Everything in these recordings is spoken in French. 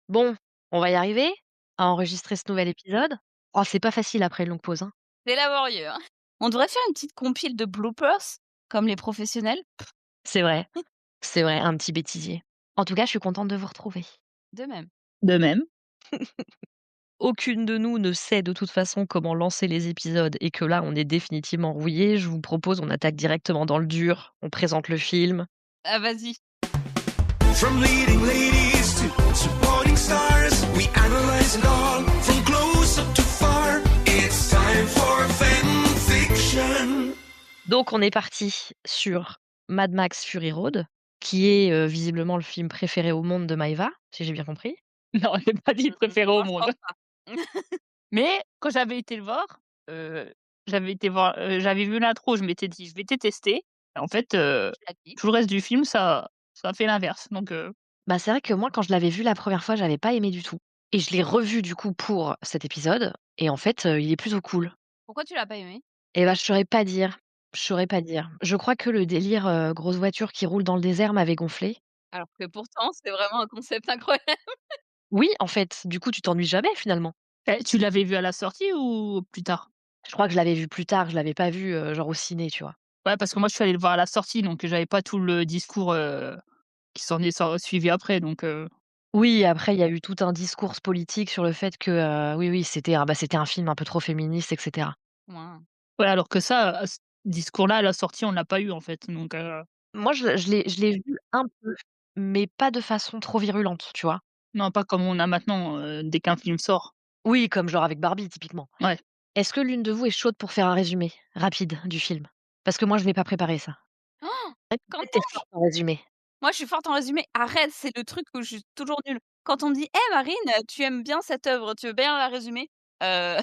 Bon, on va y arriver à enregistrer ce nouvel épisode? Oh, c'est pas facile après une longue pause, hein. C'est laborieux, hein. On devrait faire une petite compile de bloopers, comme les professionnels. C'est c'est vrai, un petit bêtisier. En tout cas, je suis contente de vous retrouver. De même. De même. Aucune de nous ne sait de toute façon comment lancer les épisodes et que là, on est définitivement rouillés. Je vous propose, on attaque directement dans le dur, on présente le film. Ah vas-y. From leading ladies to supporting stars, we analyze it all from close up to far. It's time for fan fiction. Donc on est parti sur Mad Max Fury Road, qui est, visiblement le film préféré au monde de Maëva, si j'ai bien compris. Non, j'ai pas dit préféré au Moi je monde. pense pas. Mais quand j'avais été le voir, heu, j'avais vu l'intro, je m'étais dit: «Je vais détester». En fait, Tu l'as dit. tout le reste du film, ça a fait l'inverse, donc Bah, c'est vrai que moi, quand je l'avais vu la première fois, j'avais pas aimé du tout et je l'ai revu du coup pour cet épisode et en fait, il est plutôt cool. Pourquoi tu l'as pas aimé? Et bah, je saurais pas dire, je saurais pas dire. Je crois que le délire, grosse voiture qui roule dans le désert m'avait gonflé. Alors que pourtant, c'est vraiment un concept incroyable. Oui, en fait, du coup, tu t'ennuies jamais finalement. tu l'avais vu à la sortie ou plus tard? Je crois que je l'avais vu plus tard, je l'avais pas vu, genre au ciné, tu vois? Ouais, parce que moi, je suis allé le voir à la sortie, donc j'avais pas tout le discours, qui s'en est suivi après, donc Oui, après il y a eu tout un discours politique sur le fait que, oui, oui, c'était un film un peu trop féministe et cetera. Ouin. ouais, alors que ça, à ce discours-là, à la sortie, on l'a pas eu, en fait, donc Moi, je l'ai vu un peu, mais pas de façon trop virulente, tu vois? non, pas comme on a maintenant, dès qu'un film sort. Oui, comme genre avec Barbie typiquement. Ouais. Est-ce que l'une de vous est chaude pour faire un résumé rapide du film? Parce que moi je l'ai pas préparé ça. Oh, Ouais, peut-être tu Qu'entends-je? forte en résumé. Moi, je suis forte en résumé. Arrête, c'est le truc où je suis toujours nulle. Quand on me dit: «Eh Marine, tu aimes bien cette œuvre, tu veux bien la résumer?» heu,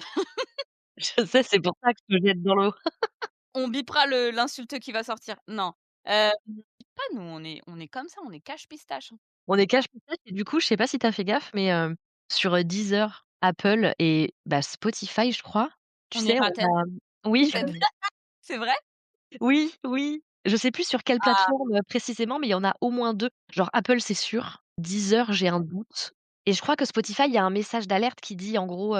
Je sais, c'est pour ça que je te jette dans l'eau. on bipera le l'insulte qui va sortir. Non, pas nous, on est comme ça, on est cache pistache, hein. On est cache-pistache et du coup, je sais pas si tu as fait gaffe, mais sur, Deezer, Apple et bah, Spotify, je crois, tu On est sais, on Ratel. a oui, C'est c'est vrai? oui, oui. Je sais plus sur quelle Ah, plateforme, précisément, mais il y en a au moins 2. Genre Apple, c'est sûr. Deezer, j'ai un doute et je crois que Spotify, il y a un message d'alerte qui dit en gros,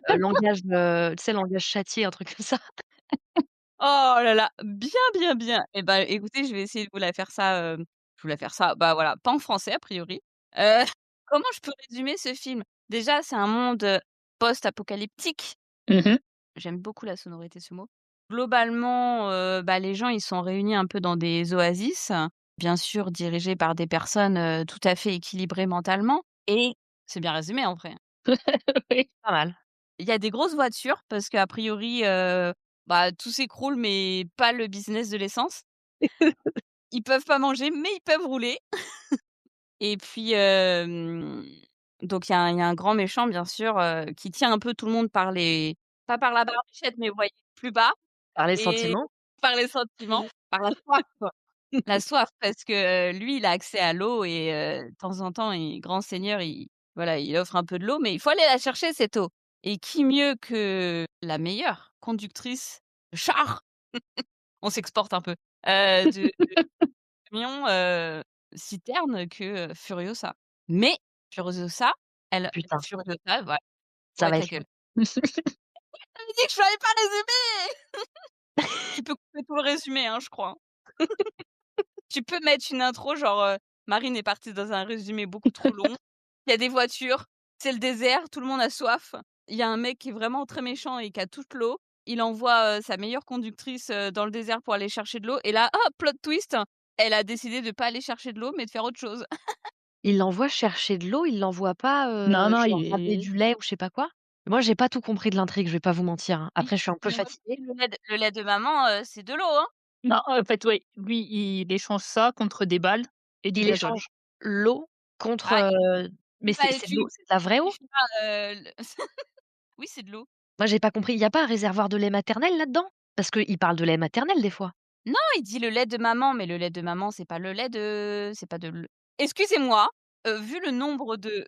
langage, tu sais, langage châtié, un truc comme ça. oh là là, bien, bien, bien. Et bah, écoutez, je vais essayer de vous la faire ça, je vous la faire ça, bah, voilà, pas en français a priori. Heu, comment je peux résumer ce film? Déjà, c'est un monde, post-apocalyptique. Mmh. J'aime beaucoup la sonorité de ce mot. Globalement, bah, les gens, ils sont réunis un peu dans des oasis, bien sûr dirigés par des personnes, tout à fait équilibrées mentalement et c'est bien résumé en vrai, hein. Oui. Pas mal. Il y a des grosses voitures parce qu'a priori, bah, tout s'écroule mais pas le business de l'essence. Ils peuvent pas manger mais ils peuvent rouler et puis, donc il y a un grand méchant bien sûr, qui tient un peu tout le monde par les pas par la barbichette mais vous voyez, plus bas. Par les Et sentiments. par les sentiments, par la soif, quoi. La soif parce que, lui, il a accès à l'eau et de temps en temps, grand seigneur, voilà, il offre un peu de l'eau, mais il faut aller la chercher cette eau et qui mieux que la meilleure conductrice de char, on s'exporte un peu, de camion, citerne que, Furiosa. Mais Furiosa, elle Putain, Furiosa, voilà, ça ouais, va ta être gueule. long. Elle me dit que je savais pas résumer! Tu peux couper tout le résumé, hein, je crois, hein. Tu peux mettre une intro genre, Marine est partie dans un résumé beaucoup trop long. Il y a des voitures, c'est le désert, tout le monde a soif. Il y a un mec qui est vraiment très méchant et qui a toute l'eau. Il envoie, sa meilleure conductrice, dans le désert pour aller chercher de l'eau et là, ah, plot twist, elle a décidé de pas aller chercher de l'eau, mais de faire autre chose. Il l'envoie chercher de l'eau, il l'envoie pas, Non, non, genre il ramener est du lait ou je sais pas quoi? Moi, j'ai pas tout compris de l'intrigue, je vais pas vous mentir, hein. Oui, Après, je suis un peu mais moi fatiguée. le lait de maman, c'est de l'eau, hein. non, en fait, oui, lui, il échange ça contre des balles et du Il gazole. échange l'eau contre, Ah, mais c'est bah, c'est de l'eau, c'est de la vraie tu eau? fais pas, le oui, c'est de l'eau. Moi, j'ai pas compris. Il y a pas un réservoir de lait maternel là-dedans? Parce qu'il parle de lait maternel des fois. Non, il dit le lait de maman, mais le lait de maman, c'est pas de l excusez-moi, vu le nombre de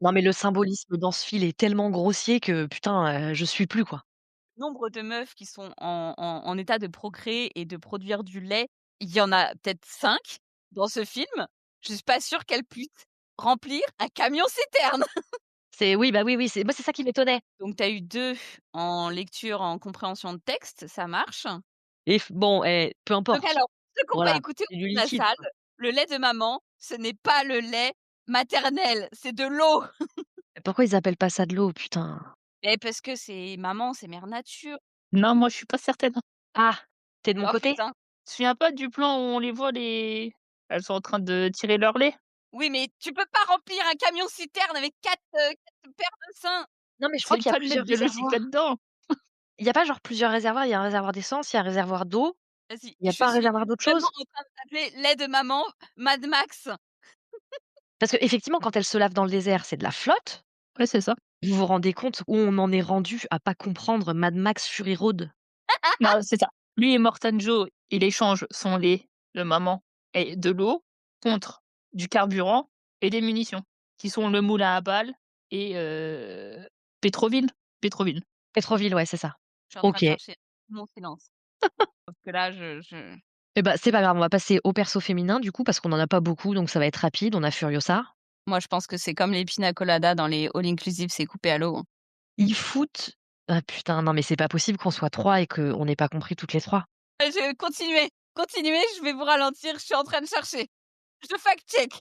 Non, mais le symbolisme dans ce fil est tellement grossier que putain, je suis plus, quoi. nombre de meufs qui sont en état de procréer et de produire du lait, il y en a peut-être 5 dans ce film. Je suis pas sûre qu'elles puissent remplir un camion-citerne. Oui, bah, oui, c'est moi, c'est ça qui m'étonnait Donc tu as eu 2 en lecture, en compréhension de texte, ça marche. et bon, peu Donc importe. alors, ceux qui ont pas Voilà, écouté c'est du autour de la liquide, salle, quoi. le lait de maman, ce n'est pas le lait maternel, c'est de l'eau. Pourquoi ils appellent pas ça de l'eau, putain? Mais parce que c'est maman, c'est mère nature. Non, moi, je suis pas certaine, hein. Ah! Tu es de mon Oh côté? putain. Tu te souviens pas du plan où on les voit elles sont en train de tirer leur lait? Oui, mais tu peux pas remplir un camion-citerne avec 4 paires de seins. Non, mais je crois C'est qu'il y a pas le lait plusieurs biologique réservoirs. là-dedans. Il y a pas genre plusieurs réservoirs? Il y a un réservoir d'essence, il y a un réservoir d'eau, Vas-y, il y a je pas un suis réservoir d'autre vraiment chose? en train de t'appeler lait de maman Mad Max. Parce qu'effectivement, quand elle se lave dans le désert, c'est de la flotte. Ouais, c'est ça. Vous vous rendez compte où on en est rendu à pas comprendre Mad Max Fury Road? Non, c'est ça. Lui et Morton Joe, il échange son lait de maman et de l'eau contre du carburant et des munitions, qui sont le moulin à balles et Pétroville? Pétroville. Pétroville, ouais, c'est ça. Je suis en train OK. de chercher mon silence. Parce que là, je Et bah, c'est pas grave, on va passer au perso féminin du coup, parce qu'on en a pas beaucoup, donc ça va être rapide. On a Furiosa. moi, je pense que c'est comme les pina colada dans les all inclusive, c'est coupé à l'eau, hein. Ils foutent ah putain, non mais c'est pas possible qu'on soit 3 et qu'on n'ait pas compris toutes les 3. Je continuez, je vais vous ralentir, je suis en train de chercher. Je fact check.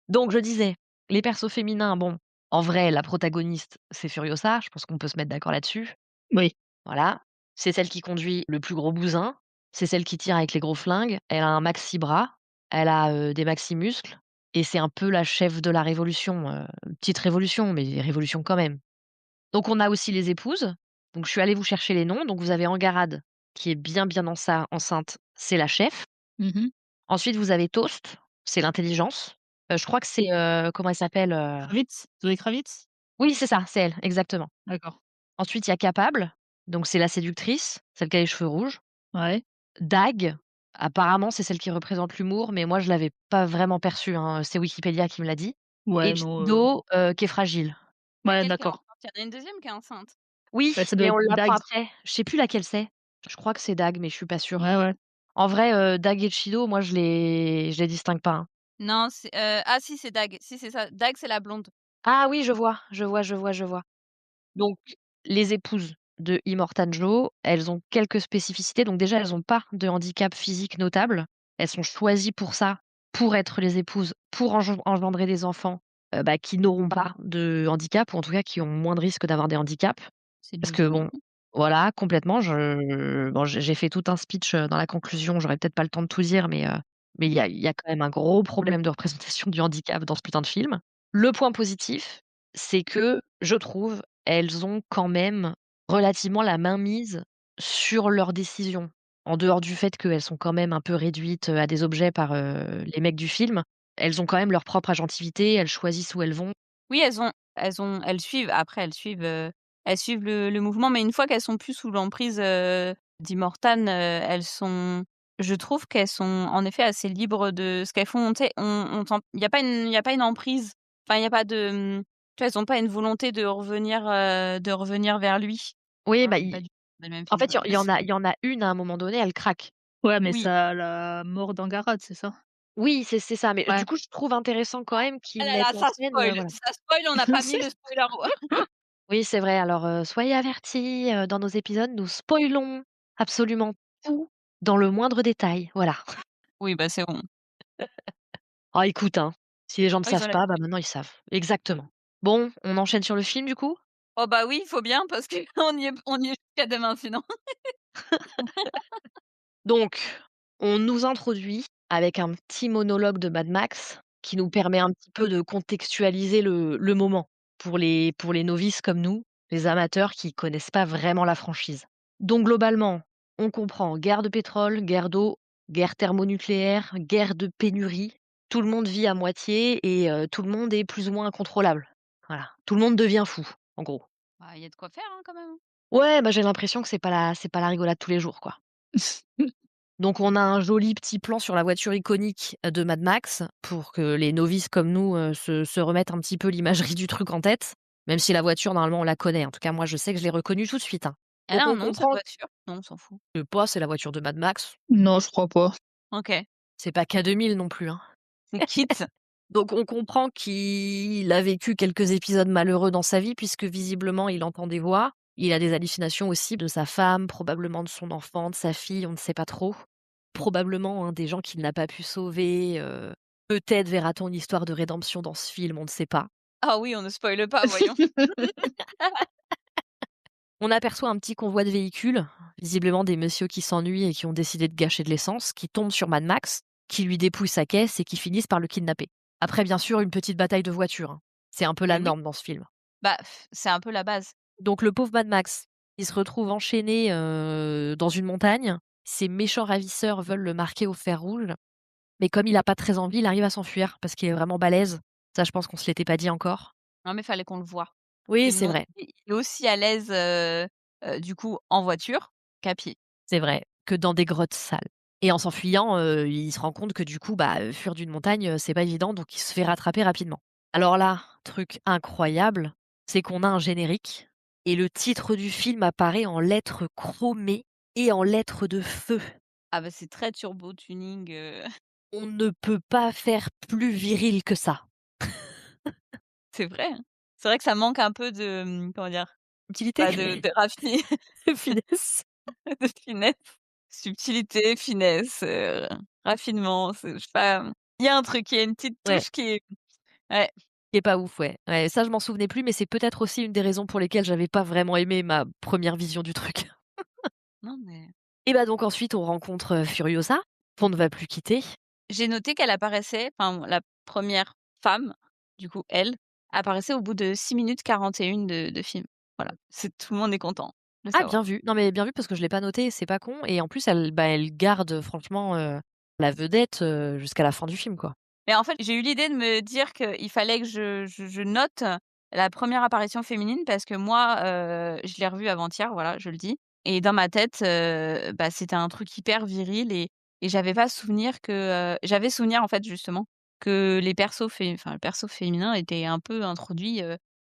Donc je disais, les persos féminins, bon, en vrai, la protagoniste, c'est Furiosa, je pense qu'on peut se mettre d'accord là-dessus. Oui. Voilà. C'est celle qui conduit le plus gros bousin, c'est celle qui tire avec les gros flingues, elle a un maxi bras, elle a, des maxi muscles et c'est un peu la chef de la révolution, petite révolution, mais révolution quand même. Donc on a aussi les épouses, donc je suis allée vous chercher les noms, donc vous avez Angarade qui est bien, bien enceinte, c'est la chef. Mmh. Ensuite vous avez Toast, c'est l'intelligence. Je crois que c'est, comment elle s'appelle, Kravitz? Zoé Kravitz? oui c'est ça, c'est elle, exactement. D'accord. Ensuite il y a Capable, donc c'est la séductrice, celle qui a les cheveux rouges. Ouais. Dag, apparemment, c'est celle qui représente l'humour, mais moi, je l'avais pas vraiment perçue, hein, c'est Wikipédia qui me l'a dit. Ouais, Et non, Chido, qui est fragile. ouais, Laquelle qui est d'accord. enceinte? Il y en a une deuxième qui est enceinte. Oui, Bah, ça doit mais être on l'apprend Dag. après. Je sais plus laquelle c'est. Je crois que c'est Dag, mais je suis pas sûre. Ouais, ouais. En vrai, Dag et Chido, moi, je les distingue pas, hein. Non, c'est, ah si, c'est Dag. Si, c'est ça. Dag, c'est la blonde. Ah oui, je vois. Donc les épouses de Immortan Joe, elles ont quelques spécificités. Donc déjà, elles ont pas de handicap physique notable. Elles sont choisies pour ça, pour être les épouses, pour engendrer des enfants, bah, qui n'auront pas de handicap ou en tout cas qui ont moins de risques d'avoir des handicaps. C'est Parce que logique. bon, voilà, complètement, j'ai fait tout un speech, dans la conclusion, j'aurais peut-être pas le temps de tout dire, mais il y a quand même un gros problème de représentation du handicap dans ce putain de film. Le point positif, c'est que, je trouve, elles ont quand même relativement la main mise sur leurs décisions. En dehors du fait qu'elles sont quand même un peu réduites, à des objets par, les mecs du film, elles ont quand même leur propre agentivité, elles choisissent où elles vont. Oui, elles suivent le mouvement, mais une fois qu'elles sont plus sous l'emprise, d'Immortan, je trouve qu'elles sont en effet assez libres de ce qu'elles font. Tu sais, on sent il y a pas une emprise. Enfin, il y a pas de, tu vois, elles ont pas une volonté de revenir vers lui. Oui, Ah, bah, c'est pas du tout le même en film, fait, quoi. il y en a une à un moment donné, elle craque. Ouais, mais Oui. ça la mort d'Angarad, c'est ça? Oui, c'est ça, mais Ouais. du coup, je trouve intéressant quand même Ah qu'ils là là, mettent en scène, voilà. ça spoil, on n'a pas mis C'est le spoiler. Oui, c'est vrai, alors, soyez avertis, dans nos épisodes, nous spoilons absolument tout dans le moindre détail, voilà. Oui, bah, c'est bon. Ah écoute, hein, si les gens ne Oh, ils ont savent pas, bah, l'habitude. maintenant ils savent. Exactement. Bon, on enchaîne sur le film du coup? Oh bah, oui, il faut bien parce qu'on y est jusqu'à demain sinon. Donc, on nous introduit avec un petit monologue de Mad Max qui nous permet un petit peu de contextualiser le moment pour les novices comme nous, les amateurs qui connaissent pas vraiment la franchise. Donc globalement, on comprend guerre de pétrole, guerre d'eau, guerre thermonucléaire, guerre de pénurie. Tout le monde vit à moitié et tout le monde est plus ou moins incontrôlable. Voilà, tout le monde devient fou, en gros. Bah, il y a de quoi faire, hein, quand même, hein. Ouais, bah, j'ai l'impression que c'est pas la rigolade tous les jours, quoi. Donc on a un joli petit plan sur la voiture iconique de Mad Max pour que les novices comme nous, se remettent un petit peu l'imagerie du truc en tête, même si la voiture normalement on la connaît. En tout cas moi je sais que je l'ai reconnue tout de suite, hein. Elle Donc a un on nom cette comprend voiture? Non, on s'en fout. que pas c'est la voiture de Mad Max, Non, je crois pas. OK. c'est pas K2000 non plus, hein. C'est Kit. Donc on comprend qu'il a vécu quelques épisodes malheureux dans sa vie puisque visiblement il entend des voix. Il a des hallucinations aussi de sa femme, probablement de son enfant, de sa fille, on ne sait pas trop. Probablement, hein, des gens qu'il n'a pas pu sauver, peut-être verra-t-on une histoire de rédemption dans ce film, on ne sait pas. Ah oui, on ne spoile pas, voyons. On aperçoit un petit convoi de véhicules, visiblement des messieurs qui s'ennuient et qui ont décidé de gâcher de l'essence, qui tombent sur Mad Max, qui lui dépouillent sa caisse et qui finissent par le kidnapper. Après, bien sûr, une petite bataille de voitures, hein. C'est un peu la Mais oui, norme dans ce film. bah, c'est un peu la base. Donc le pauvre Mad Max, il se retrouve enchaîné, dans une montagne. Ses méchants ravisseurs veulent le marquer au fer rouge, mais comme il a pas très envie, il arrive à s'enfuir parce qu'il est vraiment balèze. Ça, je pense qu'on se l'était pas dit encore. Non, mais fallait qu'on le voie Oui, et c'est montrer vrai, qu'il est aussi à l'aise, du coup, en voiture qu'à pied. c'est vrai, que dans des grottes sales et en s'enfuyant, il se rend compte que du coup, bah, fuir d'une montagne, c'est pas évident, donc il se fait rattraper rapidement. Alors là, truc incroyable, c'est qu'on a un générique et le titre du film apparaît en lettres chromées et en lettres de feu. Ah bah, c'est très turbo tuning, On ne peut pas faire plus viril que ça. c'est vrai, hein. C'est vrai que ça manque un peu de, comment dire? Utilité? Bah, de raffi Finesse? de finesse, subtilité, finesse, raffinement, c'est je sais pas, il y a un truc, il y a une petite Ouais, touche qui est ouais, qui est pas ouf, ouais. Ouais, ça je m'en souvenais plus, mais c'est peut-être aussi une des raisons pour lesquelles j'avais pas vraiment aimé ma première vision du truc. non mais Et bah, donc ensuite on rencontre, Furiosa, qu'on ne va plus quitter. j'ai noté qu'elle apparaissait, enfin la première femme, du coup elle, apparaissait au bout de 6 minutes 41 de film. Voilà, c'est tout le monde est content de Ah savoir. bien vu, non mais bien vu parce que je l'ai pas noté, c'est pas con et en plus elle garde franchement, la vedette, jusqu'à la fin du film, quoi. Mais en fait, j'ai eu l'idée de me dire qu'il fallait que je note la première apparition féminine parce que moi, je l'ai revue avant-hier, voilà, je le dis et dans ma tête, bah, c'était un truc hyper viril et j'avais pas souvenir que, j'avais souvenir, en fait, justement, que les persos enfin, le perso féminin était un peu introduit,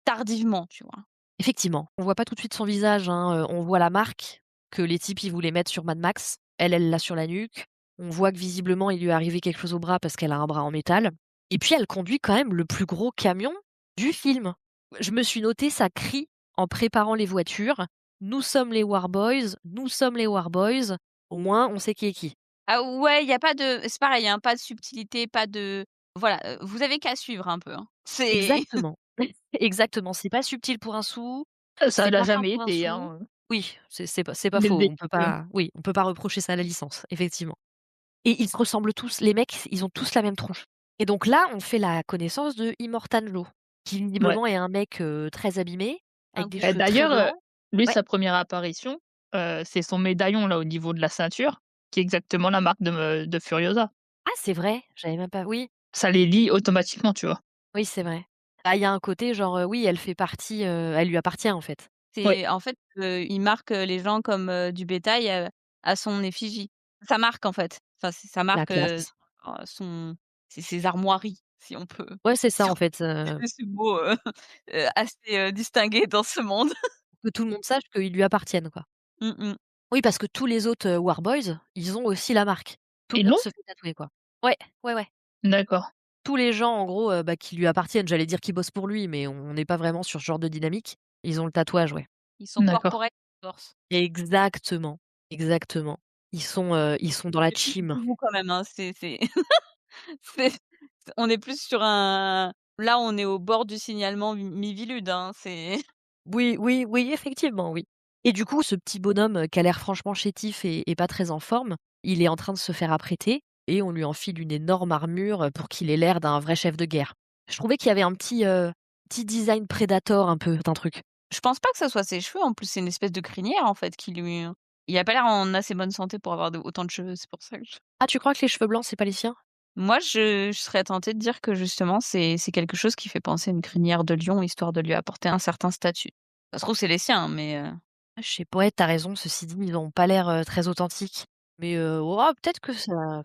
tardivement, tu vois? Effectivement, on voit pas tout de suite son visage, hein, on voit la marque que les types, ils voulaient mettre sur Mad Max. Elle l'a sur la nuque. On voit que visiblement, il lui est arrivé quelque chose au bras parce qu'elle a un bras en métal et puis elle conduit quand même le plus gros camion du film. Je me suis noté ça crie en préparant les voitures: «Nous sommes les Warboys, nous sommes les Warboys». Au moins, on sait qui est qui. Ah ouais, il y a pas de c'est pareil, hein, pas de subtilité, pas de voilà, vous avez qu'à suivre un peu, hein. C'est Exactement. Exactement, c'est pas subtil pour un sou, Ça c'est l'a pas fin jamais pour un été, sou. hein, Oui, c'est pas dès le faux, début, on peut pas reprocher ça à la licence, effectivement. Et ils se ressemblent tous, les mecs, ils ont tous la même tronche. Et donc là, on fait la connaissance de Immortan Joe, qui ouais. visiblement est un mec, très abîmé, un avec des gros cheveux très D'ailleurs, blancs. lui, Ouais. sa première apparition, c'est son médaillon là au niveau de la ceinture, qui est exactement la marque de Furiosa. Ah, c'est vrai, j'avais même pas oui, Ça les lie automatiquement, tu vois? oui, c'est vrai. Ah, il y a un côté genre, oui, elle fait partie, elle lui appartient, en fait. Ouais, C'est en fait, il marque, les gens comme, du bétail, à son effigie. Sa marque, en fait. Enfin, c'est sa La marque, classe. son c'est ses armoiries, si on peut Ouais, c'est ça, si en on fait, peut ce mot, assez, distingué dans ce monde. que tout le monde sache qu'ils lui appartiennent, quoi. Mmh mh. Oui, parce que tous les autres, Warboys, ils ont aussi la marque. Tout le et monde non? se fait tatouer, quoi. Ouais, ouais, ouais. D'accord, Tous les gens, en gros, bah, qui lui appartiennent, j'allais dire qui bossent pour lui, mais on n'est pas vraiment sur ce genre de dynamique. Ils ont le tatouage, ouais. Ils sont d'accord. corporate force. Exactement, exactement. Ils sont dans la C'est plus team. vous quand même, hein, c'est c'est on est plus sur un là, on est au bord du signalement Miviludes, hein, c'est Oui, oui, oui, effectivement, oui. Et du coup, ce petit bonhomme, qui a l'air franchement chétif et pas très en forme, il est en train de se faire apprêter et on lui enfile une énorme armure, pour qu'il ait l'air d'un vrai chef de guerre. Je trouvais qu'il y avait un petit design Predator un peu, d'un truc. je pense pas que ça soit ses cheveux, en plus, c'est une espèce de crinière, en fait, qui lui il a pas l'air en assez bonne santé pour avoir de autant de cheveux, c'est pour ça que je Ah, tu crois que les cheveux blancs, c'est pas les siens? moi, je serais tentée de dire que justement, c'est quelque chose qui fait penser à une crinière de lion, histoire de lui apporter un certain statut. Ça se trouve, c'est les siens, hein, mais Ah, je sais pas, ouais, tu raison, ceci dit, ils ont pas l'air, très authentiques. Mais, oh, peut-être que ça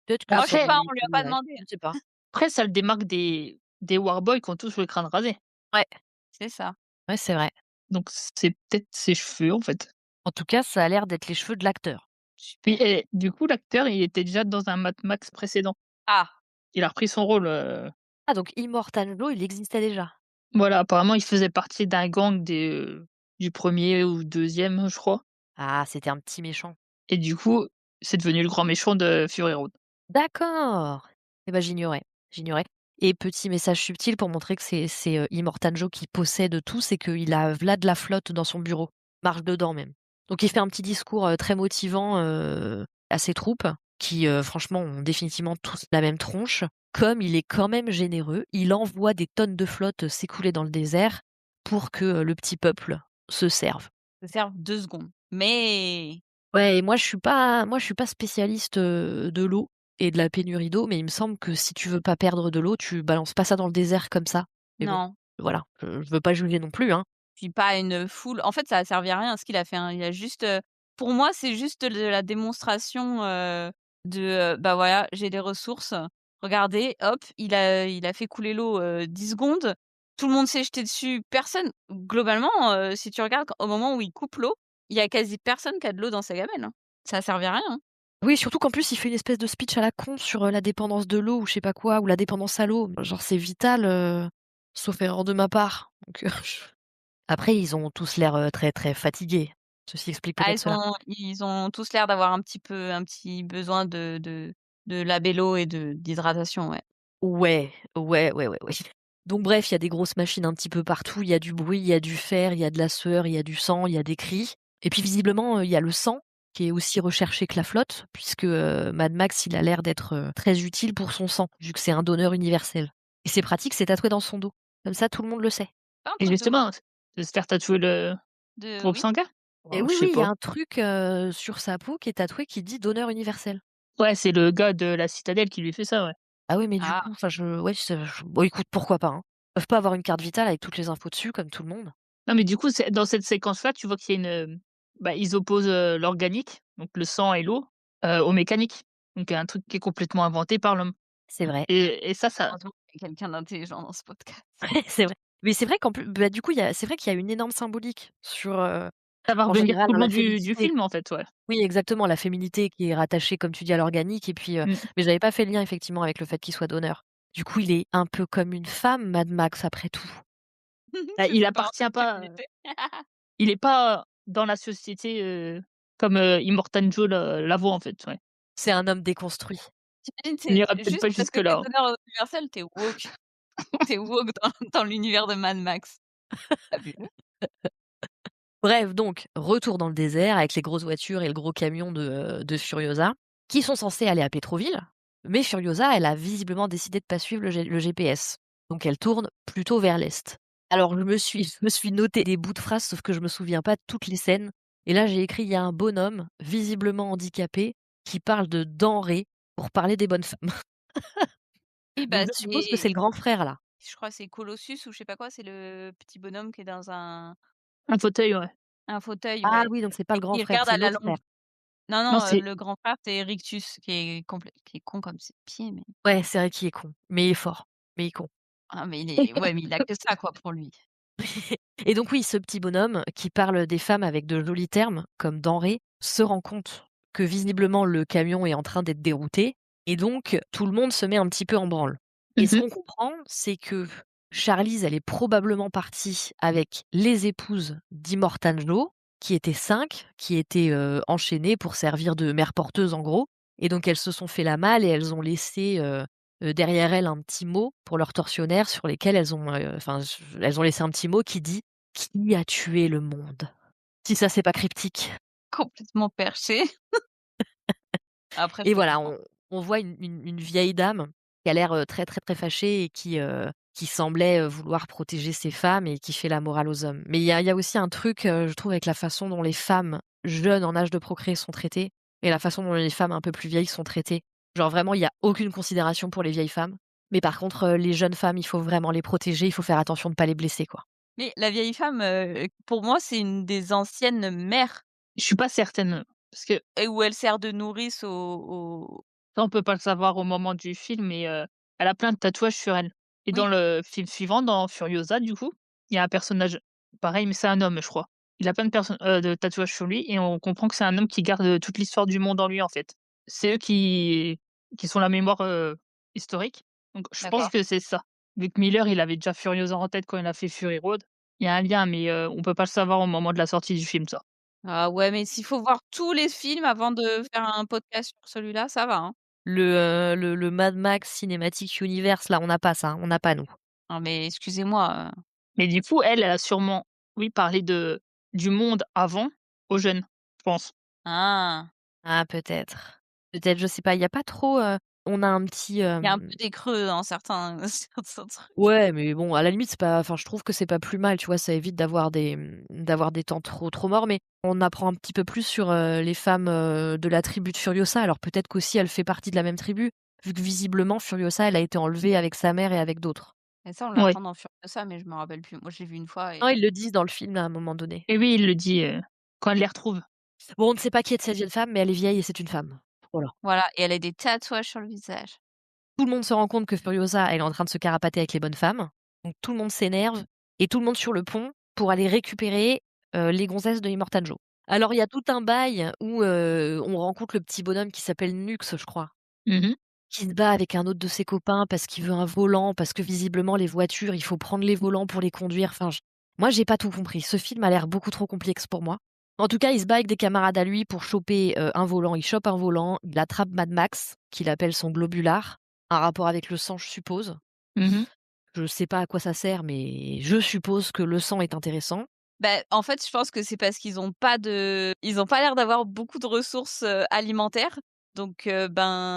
peut-être que bah, on ça sait Après pas, lui on lui a pas plairait, demandé, je hein. sais pas. après ça le démarque des Warboys qui ont tous le crâne rasé. Ouais, C'est ça. ouais, c'est vrai. Donc c'est peut-être ses cheveux, en fait. En tout cas, ça a l'air d'être les cheveux de l'acteur. Oui Super. et du coup, l'acteur, il était déjà dans un Mad Max précédent. Ah! Il a repris son rôle, Ah donc Immortan Joe, il existait déjà? voilà, apparemment, il faisait partie d'un gang du premier ou deuxième, je crois, Ah, c'était un petit méchant. et du coup, c'est devenu le grand méchant de Fury Road. D'accord! Eh ben, j'ignorais et petit message subtil pour montrer que c'est, Immortan Joe qui possède tout, c'est qu'il a v'là de la flotte dans son bureau. Marche dedans même. Donc il fait un petit discours, très motivant, à ses troupes qui, franchement ont définitivement tous la même tronche. Comme il est quand même généreux, il envoie des tonnes de flotte, s'écouler dans le désert pour que, le petit peuple se serve. Ça sert 2 secondes. Mais Ouais et moi je suis pas spécialiste, de l'eau et de la pénurie d'eau, mais il me semble que si tu veux pas perdre de l'eau, tu balances pas ça dans le désert comme ça. Mais bon, non, voilà, je veux pas juger non plus, hein. puis pas une foule en fait, ça a servi à rien ce qu'il a fait, hein. Il a juste, pour moi, c'est juste de la démonstration, bah, voilà, j'ai des ressources, regardez, hop, il a fait couler l'eau, 10 secondes. Tout le monde s'est jeté dessus, personne globalement, si tu regardes au moment où il coupe l'eau, il y a quasi personne qui a de l'eau dans sa gamelle, hein. Ça a servi à rien, hein. Oui, surtout qu'en plus, il fait une espèce de speech à la con sur, la dépendance de l'eau ou je sais pas quoi, ou la dépendance à l'eau. Genre c'est vital, sauf erreur de ma part. Donc, après ils ont tous l'air, très, très fatigués. Ceci explique Ah, peut-être cela. ils ont tous l'air d'avoir un petit besoin de labello et d'hydratation, ouais. Ouais, ouais. Donc bref, il y a des grosses machines un petit peu partout, il y a du bruit, il y a du fer, il y a de la sueur, il y a du sang, il y a des cris. Et puis visiblement, il y a le sang qui est aussi recherché que la flotte, puisque, Mad Max, il a l'air d'être, très utile pour son sang, vu que c'est un donneur universel. Et c'est pratique, c'est tatoué dans son dos. Comme ça, tout le monde le sait. Pas un Et truc de quoi? justement, de se faire tatouer le groupe Oui? sanguin? Et Waouh, oui, je sais oui, il y a pas. un truc, sur sa peau qui est tatoué qui dit donneur universel. Ouais, c'est le gars de la citadelle qui lui fait ça, ouais. Ah oui, mais du Ah, coup, enfin bon écoute, pourquoi pas, hein. Ils peuvent pas avoir une carte vitale avec toutes les infos dessus comme tout le monde. Non, mais du coup, c'est dans cette séquence-là, tu vois qu'il y a bah, ils opposent, l'organique, donc le sang et l'eau, au mécanique. Donc il y a un truc qui est complètement inventé par l'homme, C'est vrai. et ça heureusement qu'il y a quelqu'un d'intelligent dans ce podcast. C'est vrai. Mais c'est vrai qu'en plus bah, du coup, c'est vrai qu'il y a une énorme symbolique sur, ça va en revenir général, tout dans le la long du féminité. film, en fait, ouais. Oui, exactement, la féminité qui est rattachée, comme tu dis, à l'organique et puis, Mmh. mais j'avais pas fait le lien effectivement avec le fait qu'il soit donneur. Du coup, il est un peu comme une femme, Mad Max, après tout. Bah, Tu il fais pas appartient pas, féminité. il est pas dans la société, comme, Immortan Joe la voit, en fait, ouais. C'est un homme déconstruit. T'imagines, On ira c'est peut-être juste pas parce que tu es jusque-là, hein. donneur universel, tu es woke. Tu es woke dans l'univers de Mad Max. Tu vu? Bref, donc, retour dans le désert avec les grosses voitures et le gros camion de Furiosa, qui sont censés aller à Pétroville. Mais Furiosa, elle a visiblement décidé de pas suivre le GPS. Donc elle tourne plutôt vers l'est. Alors je me suis noté des bouts de phrases, sauf que je me souviens pas de toutes les scènes. Et là, j'ai écrit, il y a un bonhomme, visiblement handicapé, qui parle de denrées pour parler des bonnes femmes. Oui, Donc bah, je suppose que c'est c'est le grand frère là. je crois que c'est Colossus ou je sais pas quoi, c'est le petit bonhomme qui est dans Un fauteuil, ouais. un fauteuil, Ah ouais, oui, donc c'est pas le et grand qui frère, regarde c'est à la l'autre longue. frère. Non, Non, non, c'est le grand frère, c'est Rictus qui est con comme ses pieds, mais Ouais, c'est vrai qu'il est con, mais il est fort, mais il est con. ah, mais il est ouais, mais il a que ça, quoi, pour lui. Et donc oui, ce petit bonhomme qui parle des femmes avec de jolis termes, comme denrées, se rend compte que visiblement le camion est en train d'être dérouté, et donc tout le monde se met un petit peu en branle. Et ce mmh qu'on comprend, c'est que Charlize, elle est probablement partie avec les épouses d'Immortan Joe, qui étaient 5, qui étaient enchaînées pour servir de mère porteuse en gros. Et donc elles se sont fait la malle et elles ont laissé derrière elles un petit mot pour leurs tortionnaires sur lesquels elles ont laissé un petit mot qui dit: «Qui a tué le monde?» Si ça, c'est pas cryptique. Complètement perché. Après, je Et peux voilà, comprendre. on voit une vieille dame qui a l'air, très, très, très fâchée et qui semblait, vouloir protéger ses femmes et qui fait la morale aux hommes. Mais il y a aussi un truc, je trouve avec la façon dont les femmes jeunes en âge de procréer sont traitées et la façon dont les femmes un peu plus vieilles sont traitées. Genre vraiment, il y a aucune considération pour les vieilles femmes. Mais par contre, les jeunes femmes, il faut vraiment les protéger, il faut faire attention de pas les blesser, quoi. Mais la vieille femme, pour moi, c'est une des anciennes mères Je suis pas certaine, parce que et où elle sert de nourrice aux ça, on peut pas le savoir au moment du film, mais elle a plein de tatouages sur elle, et dans oui. le film suivant, dans Furiosa, du coup, il y a un personnage pareil, mais c'est un homme, je crois. Il a plein de tatouages sur lui, et on comprend que c'est un homme qui garde toute l'histoire du monde en lui, en fait. C'est eux qui sont la mémoire, historique. Donc je pense D'accord. que c'est ça. Vu que Miller, il avait déjà Furiosa en tête quand il a fait Fury Road, il y a un lien, mais on peut pas le savoir au moment de la sortie du film, ça. Ah ouais, mais s'il faut voir tous les films avant de faire un podcast sur celui-là, ça va, hein. Le Mad Max Cinematic Universe, là, on n'a pas ça, hein, on n'a pas nous. Non mais excusez-moi, Mais du coup, elle a sûrement, oui, parlé du monde avant aux jeunes, je pense. ah, Ah peut-être. Peut-être, je sais pas, il y a pas trop, on a un petit, il y a un peu des creux dans certains certains trucs. ouais, mais bon, à la limite, c'est pas enfin, je trouve que c'est pas plus mal, tu vois? Ça évite d'avoir d'avoir des temps trop morts, mais on apprend un petit peu plus sur, les femmes, de la tribu de Furiosa. Alors peut-être qu'aussi elle fait partie de la même tribu, vu que visiblement Furiosa, elle a été enlevée avec sa mère et avec d'autres. Et ça, on Ouais. l'apprend dans Furiosa, mais je me rappelle plus. Moi, je l'ai vu une fois Non, et ils le disent dans le film à un moment donné. Et oui, il le dit, quand elle les retrouve. Bon, on ne sait pas qui est cette jeune femme, mais elle est vieille et c'est une femme. Voilà. voilà, et elle a des tatouages sur le visage. Tout le monde se rend compte que Furiosa, elle est en train de se carapater avec les bonnes femmes. Donc tout le monde s'énerve et tout le monde sur le pont pour aller récupérer, les gonzesses de Immortan Joe. Alors il y a tout un bail où, on rencontre le petit bonhomme qui s'appelle Nux, je crois, Mmh. qui se bat avec un autre de ses copains parce qu'il veut un volant, parce que visiblement les voitures, il faut prendre les volants pour les conduire. Enfin, moi j'ai pas tout compris. Ce film a l'air beaucoup trop complexe pour moi. En tout cas, il se bat avec des camarades à lui pour choper, un volant. Il chope un volant, il attrape Mad Max, qu'il appelle son globulard, un rapport avec le sang, je suppose. Mmh. Je sais pas à quoi ça sert, mais je suppose que le sang est intéressant. Bah, en fait, je pense que c'est parce ils ont pas l'air d'avoir beaucoup de ressources, alimentaires. Donc,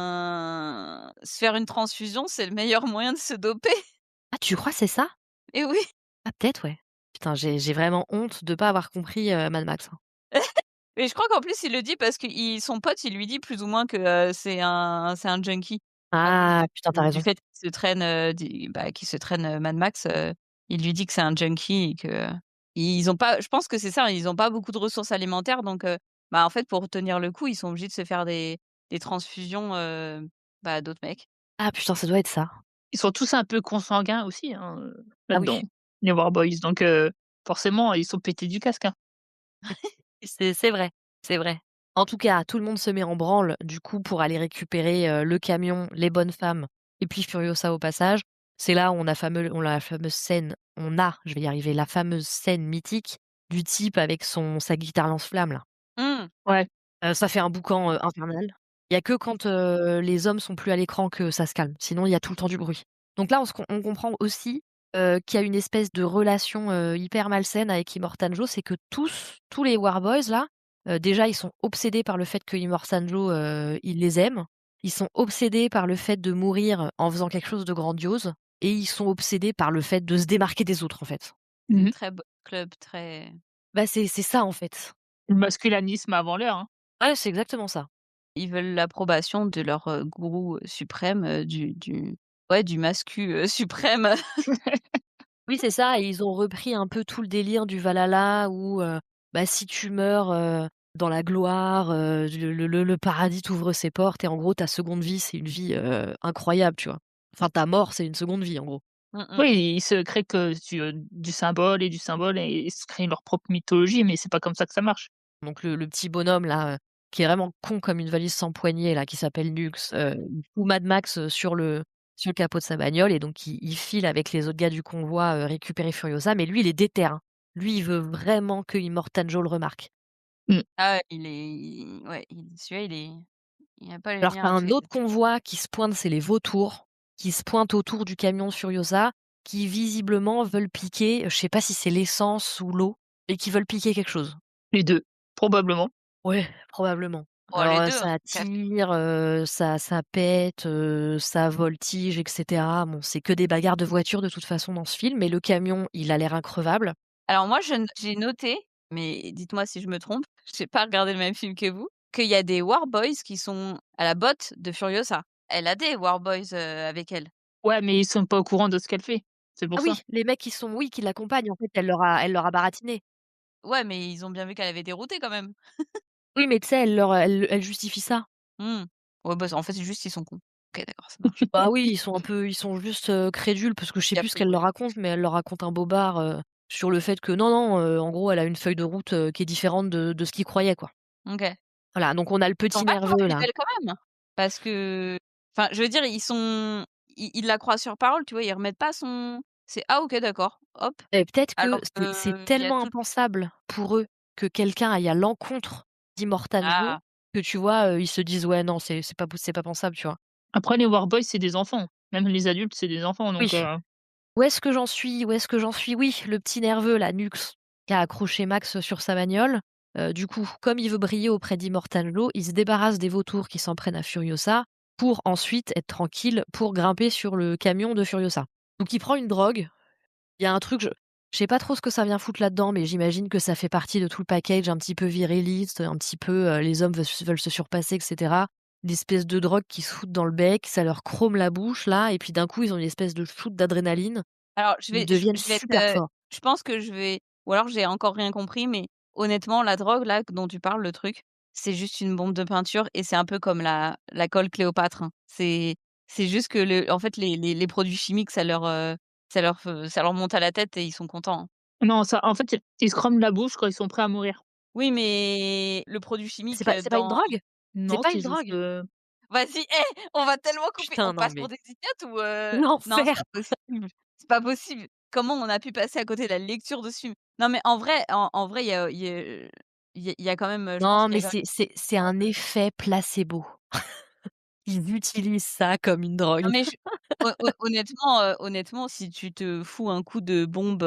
ben, se faire une transfusion, c'est le meilleur moyen de se doper. Ah, tu crois c'est ça? Et oui. Ah peut-être, ouais. Putain, j'ai vraiment honte de pas avoir compris, Mad Max, hein. Et je crois qu'en plus, il le dit parce que son pote, il lui dit plus ou moins que, c'est un junkie. À cause Ah putain, tu du raison. fait qu'il se traîne, Mad Max, il lui dit que c'est un junkie et que, ils ont pas je pense que c'est ça, hein, ils ont pas beaucoup de ressources alimentaires donc, bah, en fait, pour tenir le coup, ils sont obligés de se faire des transfusions, bah, d'autres mecs. Ah putain, ça doit être ça. Ils sont tous un peu consanguins aussi, hein, Ah oui. là-dedans, les Warboys, donc forcément, ils sont pétés du casque, hein. C'est vrai, c'est vrai. En tout cas, tout le monde se met en branle, du coup, pour aller récupérer, le camion, les bonnes femmes et puis Furiosa au passage. C'est là où on a la fameuse scène je vais y arriver, la fameuse scène mythique du type avec sa guitare lance-flamme là. Mmh. Ouais. Ça fait un boucan, infernal. Il y a que quand, les hommes sont plus à l'écran que ça se calme. Sinon, il y a tout le temps du bruit. Donc là, on comprend aussi, qu'il y a une espèce de relation, hyper malsaine avec Immortan Joe. C'est que tous les Warboys là, déjà ils sont obsédés par le fait que Immortan Joe, il les aime. Ils sont obsédés par le fait de mourir en faisant quelque chose de grandiose et ils sont obsédés par le fait de se démarquer des autres, en fait. Mmh. Très beau club, très Bah, c'est ça, en fait. Le masculinisme avant l'heure, hein. Ouais, c'est exactement ça. ils veulent l'approbation de leur, gourou, suprême, du mascu, suprême. Oui, c'est ça et ils ont repris un peu tout le délire du Valhalla où, bah, si tu meurs, dans la gloire, le paradis t'ouvre ses portes et en gros ta seconde vie, c'est une vie, incroyable, tu vois? Enfin ta mort, c'est une seconde vie, en gros. Mmh mh. Oui, ils se créent que du symbole et du symbole et ils se créent leur propre mythologie, mais c'est pas comme ça que ça marche. Donc le petit bonhomme là, qui est vraiment con comme une valise sans poignée là, qui s'appelle Nux, il fout Mad Max, sur le capot de sa bagnole et donc il file avec les autres gars du convoi, récupérer Furiosa, mais lui il est déter, hein. Lui, il veut vraiment que Immortan Joe le remarque. Mmh. Ah ouais, celui-là, il a pas les Alors tu nerfs à un tuer. autre convoi qui se pointe, c'est les vautours, qui se pointent autour du camion de Furiosa, qui visiblement veulent piquer, je sais pas si c'est l'essence ou l'eau, et qui veulent piquer quelque chose. Les 2 probablement. Ouais, probablement. Oh les Alors, 2 ça tire, ça pète, ça voltige et cetera. Bon, c'est que des bagarres de voitures de toute façon dans ce film, mais le camion, il a l'air increvable. Alors moi, j'ai noté, mais dites-moi si je me trompe, j'ai pas regardé le même film que vous, qu'il y a des Warboys qui sont à la botte de Furiosa. Elle a des Warboys, avec elle. Ouais, mais ils sont pas au courant de ce qu'elle fait, c'est Ah pour ça. oui, les mecs qui l'accompagnent, en fait, elle leur a baratiné. Ouais, mais ils ont bien vu qu'elle avait dérouté quand même. Oui, mais tu sais, elle justifie ça. Mmh. Ouais, bah, en fait, c'est juste ils sont cons. OK, d'accord, ça marche. Bah oui, ils sont juste, crédules parce que je sais J'ai plus ce appris. qu'elle leur raconte, mais elle leur raconte un bobard, sur le fait que non, non, en gros, elle a une feuille de route, qui est différente de ce qu'ils croyaient, quoi. OK. Voilà, donc on a le Ils sont petit pas trop nerveux là. fidèles quand même, parce que enfin, je veux dire, ils sont ils la croient sur parole, tu vois? Ils remettent pas son c'est: «Ah OK, d'accord, hop». Et peut-être que Alors c'est il y a tellement tout impensable pour eux que quelqu'un aille à l'encontre d'Immortan Joe ah, que tu vois, ils se disent: «Ouais, non, c'est pas pensable», tu vois? Après les Warboys, c'est des enfants. Même les adultes, c'est des enfants donc Oui. Où est-ce que j'en suis? Où est-ce que j'en suis? Oui, le petit nerveux là, Nux, qui a accroché Max sur sa bagnole. Du coup, comme il veut briller auprès d'Immortan Joe, il se débarrasse des vautours qui s'en prennent à Furiosa pour ensuite être tranquille pour grimper sur le camion de Furiosa. Donc il prend une drogue. Il y a un truc, je sais pas trop ce que ça vient foutre là-dedans, mais j'imagine que ça fait partie de tout le package un petit peu viriliste, un petit peu, les hommes veulent se surpasser et cetera. Une espèce de drogue qui se foutent dans le bec, ça leur chrome la bouche là et puis d'un coup, ils ont une espèce de shoot d'adrénaline. alors Ils deviennent je vais être, super forts. je pense que je vais ou alors j'ai encore rien compris, mais honnêtement, la drogue là dont tu parles, le truc, c'est juste une bombe de peinture et c'est un peu comme la colle Cléopâtre, hein. C'est juste que le en fait, les produits chimiques, ça leur monte à la tête et ils sont contents, hein. non, ça en fait, ils se crament la bouche quand ils sont prêts à mourir. Oui, mais le produit chimique, C'est pas une dans drogue? C'est Non, pas une c'est juste, drogue? vas-y, on va tellement couper. Putain, On non passe pour mais des idiotes ou non, c'est l'enfer! pas possible. C'est pas possible. Comment on a pu passer à côté de la lecture de ce film? Non, mais en vrai, il y a quand même, je pense Non, qu'il y mais a quand même c'est un effet placebo. Ils utilisent ça comme une non, drogue. mais je honnêtement, si tu te fous un coup de bombe,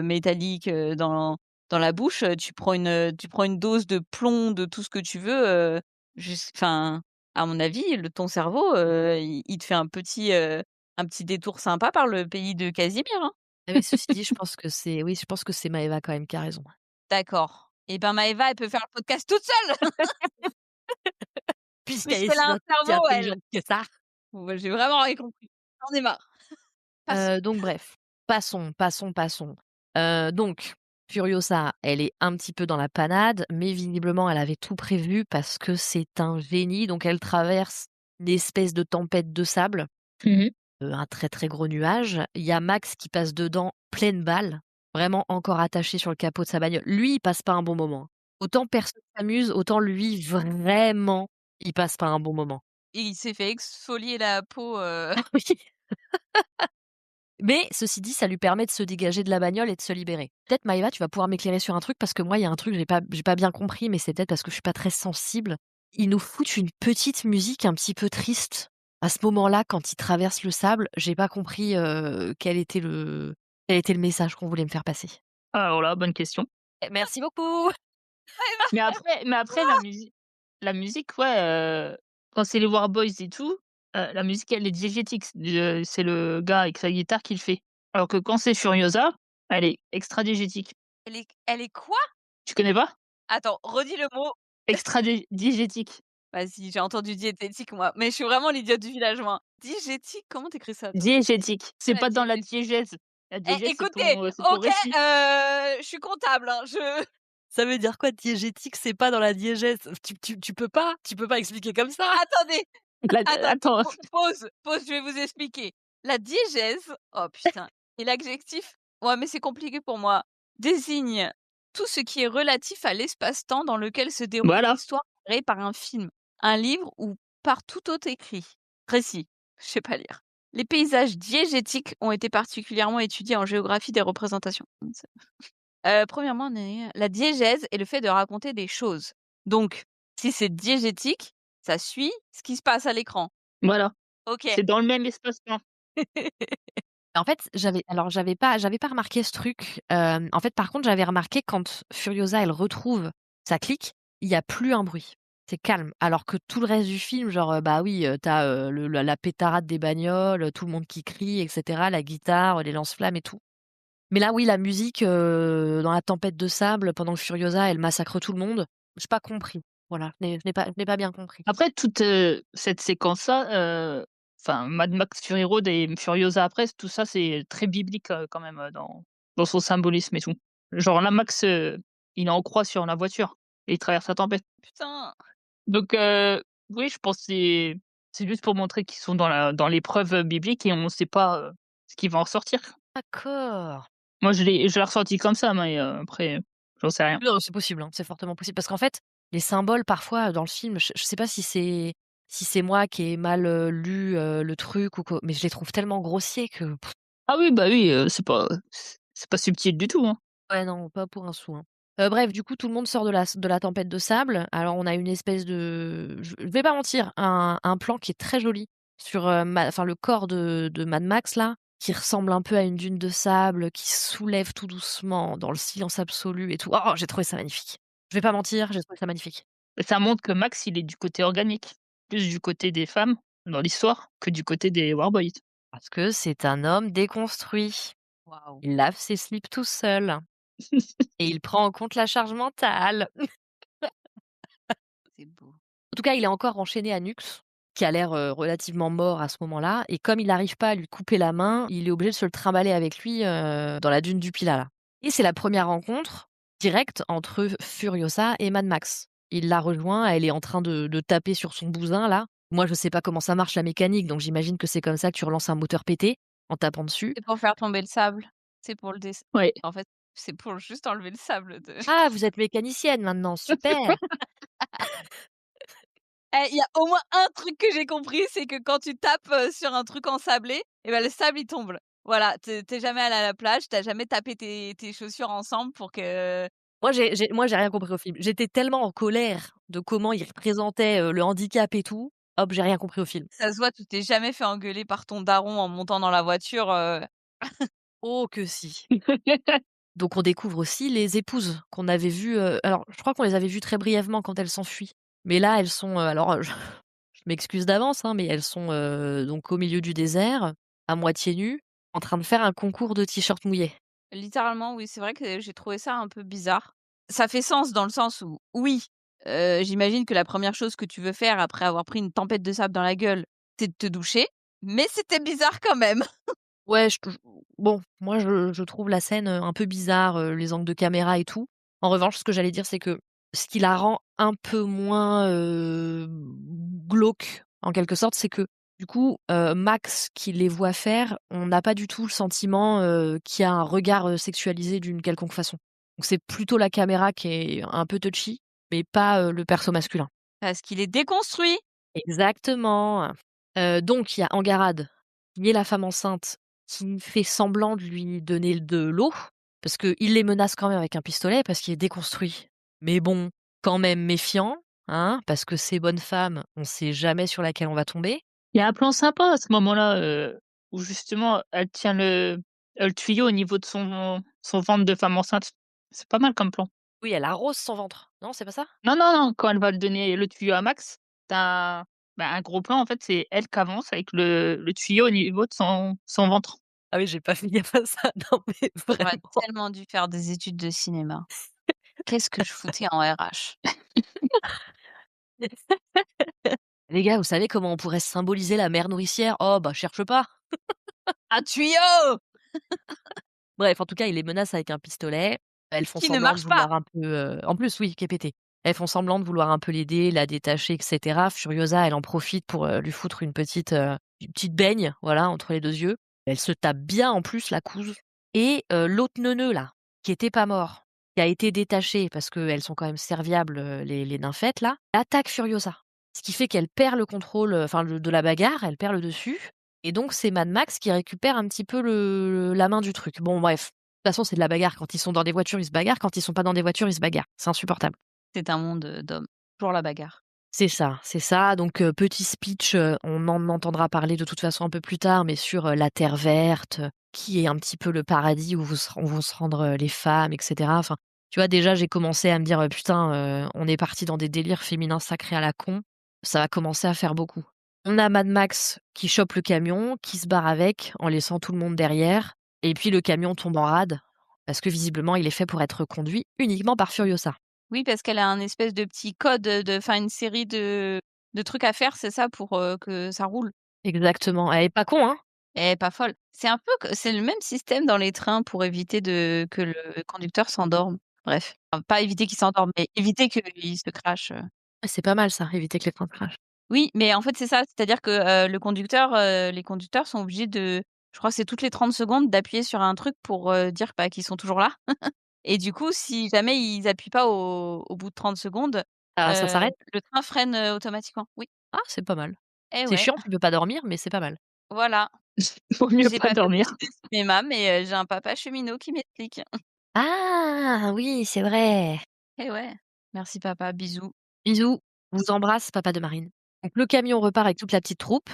métallique, dans la bouche, tu prends une dose de plomb, de tout ce que tu veux, jus enfin, à mon avis, ton cerveau, il te fait un petit détour sympa par le pays de Casimir, hein. Ah mais ceci dit, je pense que c'est oui, je pense que c'est Maëva quand même qui a raison. D'accord. Et ben, Maëva, elle peut faire le podcast toute seule, Puisqu'elle est puisqu'elle a un si cerveau, elle. intelligente que ça. Bon, bah, j'ai vraiment rien compris. J'en ai marre. Passons. Donc bref, passons. Donc Furiosa, elle est un petit peu dans la panade, mais visiblement elle avait tout prévu parce que c'est un génie, donc elle traverse une espèce de tempête de sable, Mmh. un très, très gros nuage. Il y a Max qui passe dedans pleine balle, vraiment encore attaché sur le capot de sa bagnole. Lui, il passe pas un bon moment. Autant personne s'amuse, autant lui vraiment, il passe pas un bon moment. Et il s'est fait exfolier la peau, Ah oui! Mais ceci dit, ça lui permet de se dégager de la bagnole et de se libérer. Peut-être Maëva, tu vas pouvoir m'éclairer sur un truc parce que moi, il y a un truc, j'ai pas bien compris, mais c'est peut-être parce que je suis pas très sensible. Ils nous foutent une petite musique un petit peu triste. À ce moment-là, quand ils traversent le sable, j'ai pas compris, quel était le message qu'on voulait me faire passer. Alors là, bonne question. Merci beaucoup! Mais après la musique, ouais, quand c'est les Warboys et tout, la musique elle est diégétique. C'est le gars avec sa guitare qui le fait. Alors que quand c'est Furiosa, elle est extra-diégétique. elle est quoi? Tu connais pas? Attends, redis le mot. Diégétique. Vas-y, j'ai entendu diététique moi, mais je suis vraiment l'idiote du village moi. Digétique, comment tu écris ça toi? Diégétique. C'est La pas dans la diégétique. diégèse. La Eh diégèse, écoutez, c'est ton OK, récit. je suis comptable, hein, je Ça veut dire quoi diégétique? C'est pas dans la diégèse. Tu peux pas expliquer comme ça. attendez, La attendez, attends, pause, je vais vous expliquer. La diégèse, oh putain, et l'adjectif, ouais, mais c'est compliqué pour moi, désigne tout ce qui est relatif à l'espace-temps dans lequel se déroule une voilà. histoire créée par un film, un livre ou par tout autre écrit. Précis, je sais pas lire. Les paysages diégétiques ont été particulièrement étudiés en géographie des représentations. Premièrement, la diégèse est le fait de raconter des choses. Donc, si c'est diégétique, ça suit ce qui se passe à l'écran. Voilà. OK. C'est dans le même espace-temps. En fait, j'avais pas remarqué ce truc. En fait, par contre, j'avais remarqué quand Furiosa, elle retrouve sa clique, il y a plus un bruit. C'est calme. Alors que tout le reste du film, genre, bah oui, tu as, le la pétarade des bagnoles, tout le monde qui crie et cetera, la guitare, les lance-flammes et tout. Mais là, oui, la musique, dans la tempête de sable, pendant que Furiosa, elle massacre tout le monde, j'ai pas compris. Voilà, je n'ai pas bien compris. Après toute, cette séquence-là, enfin Mad Max Fury Road et Furiosa après, tout ça c'est très biblique, quand même, dans son symbolisme et tout. Genre là Max, il est en croix sur la voiture et il traverse la tempête. Putain! Donc oui, je pense que c'est juste pour montrer qu'ils sont dans l'épreuve, biblique et on sait pas, ce qui va en ressortir. D'accord. Moi je l'ai ressenti comme ça, mais après, j'en sais rien. Non, c'est possible, hein, c'est fortement possible parce qu'en fait, les symboles parfois, dans le film, je sais pas si c'est si c'est moi qui ai mal, lu, le truc ou quoi, mais je les trouve tellement grossiers que Ah oui, bah oui, c'est pas subtil du tout, hein. ouais, non, pas pour un sou, hein. Bref, du coup, tout le monde sort de la tempête de sable. Alors, on a une espèce de je vais pas mentir, un plan qui est très joli sur, le corps de Mad Max, là, qui ressemble un peu à une dune de sable, qui se soulève tout doucement dans le silence absolu et tout. Oh, j'ai trouvé ça magnifique. Je vais pas mentir, j'ai trouvé ça magnifique. Et ça montre que Max, il est du côté organique, plus du côté des femmes dans l'histoire que du côté des Warboys. Parce que c'est un homme déconstruit. Waouh, Il lave ses slips tout seul et il prend en compte la charge mentale. c'est beau. En tout cas, il est encore enchaîné à Nux, qui a l'air, relativement mort à ce moment-là et comme il n'arrive pas à lui couper la main, il est obligé de se le trimballer avec lui, dans la dune du Pilat, là et c'est la première rencontre directe entre Furiosa et Mad Max. Il la rejoint, elle est en train de taper sur son bousin, là. Moi, je sais pas comment ça marche la mécanique, donc j'imagine que c'est comme ça que tu relances un moteur pété, en tapant dessus. C'est pour faire tomber le sable. C'est pour le Ouais. en fait, c'est pour juste enlever le sable de Ah, vous êtes mécanicienne maintenant, super! il y a au moins un truc que j'ai compris, c'est que quand tu tapes, sur un truc ensablé et ben, le sable, il tombe. Voilà, tu jamais allé à la plage, tu as jamais tapé tes chaussures ensemble pour que Moi, j'ai rien compris au film. J'étais tellement en colère de comment il représentait, le handicap et tout. Hop, j'ai rien compris au film. ça se voit, tu t'es jamais fait engueuler par ton daron en montant dans la voiture, Oh que si. Donc on découvre aussi les épouses qu'on avait vues, alors je crois qu'on les avait vues très brièvement quand elles s'enfuient. Mais là, elles sont, je m'excuse d'avance, hein, mais elles sont, donc au milieu du désert, à moitié nues, en train de faire un concours de t-shirts mouillés. littéralement, oui, c'est vrai que j'ai trouvé ça un peu bizarre. Ça fait sens dans le sens où, oui, j'imagine que la première chose que tu veux faire après avoir pris une tempête de sable dans la gueule, c'est de te doucher, mais c'était bizarre quand même. Ouais, bon, moi je trouve la scène, un peu bizarre, les angles de caméra et tout. En revanche, ce que j'allais dire, c'est que ce qui la rend un peu moins, glauque, en quelque sorte, c'est que, du coup, Max qui les voit faire, on n'a pas du tout le sentiment, qu'il y a un regard, sexualisé d'une quelconque façon. Donc c'est plutôt la caméra qui est un peu touchy, mais pas, le perso masculin. Parce qu'il est déconstruit. Exactement. Donc il y a Angarade, qui est la femme enceinte, qui fait semblant de lui donner de l'eau, parce qu'il les menace quand même avec un pistolet, parce qu'il est déconstruit. Mais bon, quand même méfiant, hein, parce que ces bonnes femmes, on sait jamais sur laquelle on va tomber. Il y a un plan sympa à ce moment-là, où justement elle tient le tuyau au niveau de son ventre de femme enceinte. C'est pas mal comme plan. Oui, elle arrose son ventre. Non, c'est pas ça? Non, non, non, quand elle va le donner le tuyau à Max, tu as un gros plan en fait, c'est elle qui avance avec le tuyau au niveau de son ventre. Ah oui, j'ai pas fait gaffe à ça. Non, mais J'aurais vraiment. tellement dû faire des études de cinéma. Qu'est-ce que je foutais en RH? Les gars, vous savez comment on pourrait symboliser la mère nourricière? Oh, bah, cherche pas. Un tuyau! Bref, en tout cas, il les menace avec un pistolet. Elles font Qui ne semblant de marche pas! vouloir un peu, en plus, oui, qui est pété. Elles font semblant de vouloir un peu l'aider, la détacher et cetera. Furiosa, elle en profite pour, lui foutre une petite baigne, voilà, entre les 2 yeux. Elle se tape bien en plus la couse et l'autre neuneu là, qui était pas mort, qui a été détaché parce qu'elles sont quand même serviables, les nymphètes là, attaque Furiosa. Ce qui fait qu'elle perd le contrôle, de la bagarre, elle perd le dessus et donc c'est Mad Max qui récupère un petit peu la main du truc. Bon bref, de toute façon c'est de la bagarre. Quand ils sont dans des voitures, ils se bagarrent. Quand ils sont pas dans des voitures, ils se bagarrent. C'est insupportable. C'est un monde, d'hommes. Toujours la bagarre. C'est ça, c'est ça. Donc petit speech, on en entendra parler de toute façon un peu plus tard, mais sur, la terre verte, qui est un petit peu le paradis où vont se rendre, les femmes et cetera. Enfin, tu vois, déjà j'ai commencé à me dire: «Putain, on est parti dans des délires féminins sacrés à la con». Ça va commencer à faire beaucoup. On a Mad Max qui chope le camion, qui se barre avec, en laissant tout le monde derrière et puis le camion tombe en rade, parce que visiblement il est fait pour être conduit uniquement par Furiosa. Oui, parce qu'elle a un espèce de petit code, une série de trucs à faire, c'est ça, pour, que ça roule. Exactement, elle est pas con, hein? Elle est pas folle. C'est le même système dans les trains pour éviter que le conducteur s'endorme. Bref, enfin, pas éviter qu'il s'endorme, mais éviter qu'il se crache. C'est pas mal ça, éviter que les trains crachent. Oui, mais en fait, c'est ça, c'est-à-dire que, les conducteurs sont obligés je crois que c'est toutes les 30 secondes d'appuyer sur un truc pour, dire, bah, qu'ils sont toujours là et du coup, si jamais ils appuient pas au bout de 30 secondes, Ah, ça s'arrête? le train freine, automatiquement. Oui. Ah, c'est pas mal. Eh C'est ouais, chiant, tu peux pas dormir, mais c'est pas mal. voilà. Vaut mieux J'ai pas pas fait dormir. beaucoup de cinéma, mais j'ai un papa cheminot qui m'explique. Ah oui, c'est vrai. Eh ouais. Merci papa, bisous. Bisous, vous embrasse, papa de Marine. Donc le camion repart avec toute la petite troupe,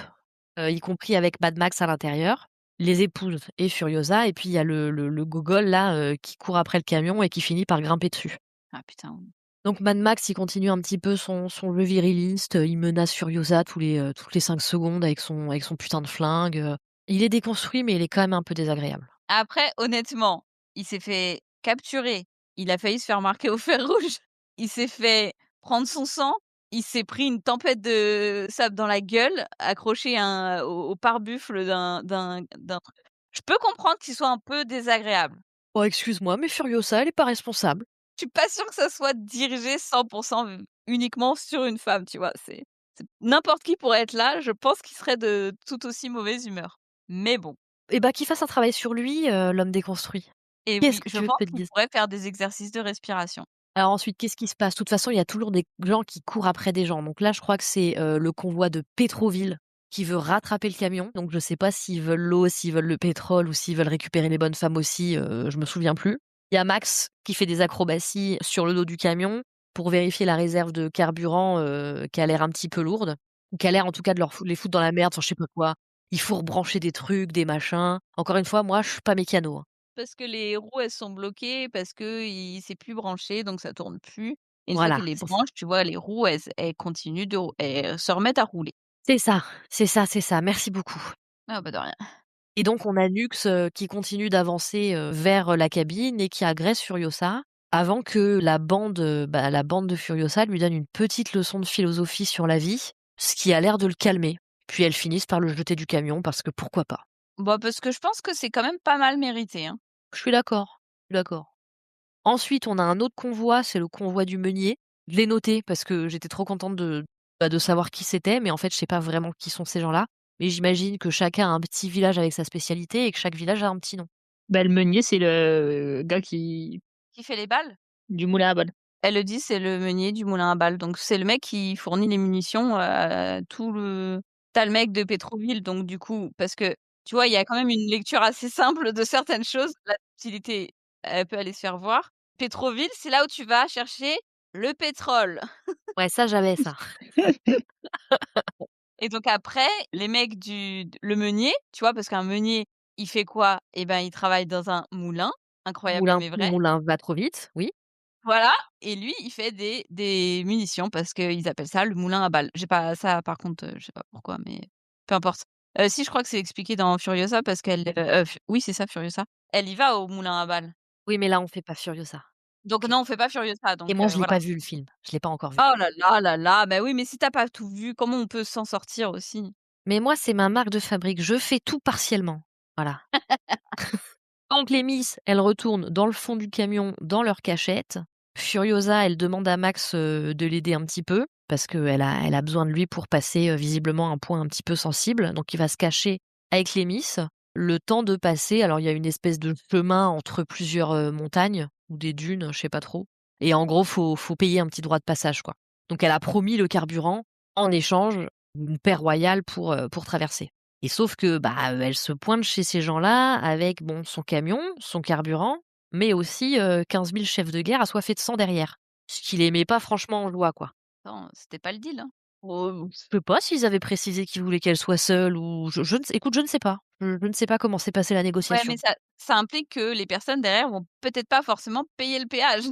y compris avec Mad Max à l'intérieur, les épouses et Furiosa et puis il y a le gogol là, qui court après le camion et qui finit par grimper dessus. Ah putain. Donc Mad Max, il continue un petit peu son jeu viriliste, il menace Furiosa toutes les 5 secondes avec son putain de flingue, Il est déconstruit, mais il est quand même un peu désagréable. Après, honnêtement, il s'est fait capturer, il a failli se faire marquer au fer rouge, il s'est fait prendre son sang, il s'est pris une tempête de sable dans la gueule, accroché au pare-buffle d'un truc. Je peux comprendre qu'il soit un peu désagréable. «Oh excuse-moi, mais Furiosa, elle est pas responsable». Je suis pas sûre que ça soit dirigé 100 uniquement sur une femme, tu vois? C'est n'importe qui pourrait être là, je pense qu'il serait de tout aussi mauvaise humeur. Mais bon. Et bah, qu'il fasse un travail sur lui, l'homme déconstruit. Et Qu'est-ce oui, que je tu veux que pense je te qu'il dise? pourrait faire des exercices de respiration. Alors ensuite, qu'est-ce qui se passe? De toute façon, il y a toujours des gens qui courent après des gens. Donc là, je crois que c'est, le convoi de Pétroville qui veut rattraper le camion. Donc je sais pas s'ils veulent l'eau, s'ils veulent le pétrole ou s'ils veulent récupérer les bonnes femmes aussi, je me souviens plus. Il y a Max qui fait des acrobaties sur le dos du camion pour vérifier la réserve de carburant, qui a l'air un petit peu lourde ou qui a l'air en tout cas de les foutre dans la merde, enfin je sais pas quoi. Il faut rebrancher des trucs, des machins. Encore une fois, moi, je suis pas mécano, hein. Parce que les roues, elles sont bloquées, parce qu'il s'est plus branché, donc ça tourne plus. Et une fois Voilà, qu'il les c'est ça. branche, tu vois, les roues, elles continuent elles se remettent à rouler. C'est ça, c'est ça, c'est ça. Merci beaucoup. Ah bah, de rien. Et donc on a Nux, qui continue d'avancer, vers, la cabine et qui agresse Furiosa avant que la bande de Furiosa lui donne une petite leçon de philosophie sur la vie, ce qui a l'air de le calmer. Puis elles finissent par le jeter du camion parce que pourquoi pas? Bah, parce que je pense que c'est quand même pas mal mérité, hein. Je suis d'accord, je suis d'accord. Ensuite, on a un autre convoi, c'est le convoi du meunier. Je l'ai noté parce que j'étais trop contente de savoir qui c'était, mais en fait, je sais pas vraiment qui sont ces gens-là. Mais j'imagine que chacun a un petit village avec sa spécialité et que chaque village a un petit nom. Bah, le meunier, c'est le gars qui Qui fait les balles? du moulin à balles. Elle le dit, c'est le meunier du moulin à balles. Donc c'est le mec qui fournit les munitions à tout le tu le mec de Pétroville, donc du coup parce que, tu vois, il y a quand même une lecture assez simple de certaines choses. La subtilité, elle peut aller se faire voir. Pétroville, c'est là où tu vas chercher le pétrole. Ouais, ça j'avais ça. Et donc après, les mecs le meunier, tu vois? Parce qu'un meunier, il fait quoi? Eh ben, il travaille dans un moulin, incroyable Moulin mais vrai. moulin va trop vite, oui. Voilà, et lui, il fait des munitions parce qu'ils appellent ça le moulin à balles. J'ai pas ça par contre, je sais pas pourquoi, mais peu importe. Si, je crois que c'est expliqué dans Furiosa parce qu'elle, Fu oui, c'est ça, Furiosa. Elle y va au moulin à balles. Oui, mais là, on fait pas Furiosa. Donc OK. non, on fait pas Furiosa, Et donc moi, je l'ai voilà. pas vu le film. Je l'ai pas encore vu. Oh là là, bah oui, mais si tu as pas tout vu, comment on peut s'en sortir aussi? Mais moi, c'est ma marque de fabrique. Je fais tout partiellement. Voilà. Donc les Miss, elles retournent dans le fond du camion, dans leur cachette. Furiosa, elle demande à Max, de l'aider un petit peu parce qu'elle a besoin de lui pour passer, visiblement un point un petit peu sensible. Donc il va se cacher avec les Miss, le temps de passer alors il y a une espèce de chemin entre plusieurs, montagnes ou des dunes, je sais pas trop et en gros, faut payer un petit droit de passage, quoi. Donc elle a promis le carburant en échange d'une paix royale pour traverser. Et sauf que, bah, elle se pointe chez ces gens-là avec, bon, son camion, son carburant, mais aussi, 15 000 chefs de guerre assoiffés de sang derrière. Ce qui les met pas franchement en joie, quoi. Attends, c'était pas le deal, hein? Je sais pas s'ils avaient précisé qu'ils voulaient qu'elle soit seule ou je ne sais écoute, je ne sais pas. Je ne sais pas comment s'est passée la Ouais, mais négociation. ça implique que les personnes derrière vont peut-être pas forcément payer le péage.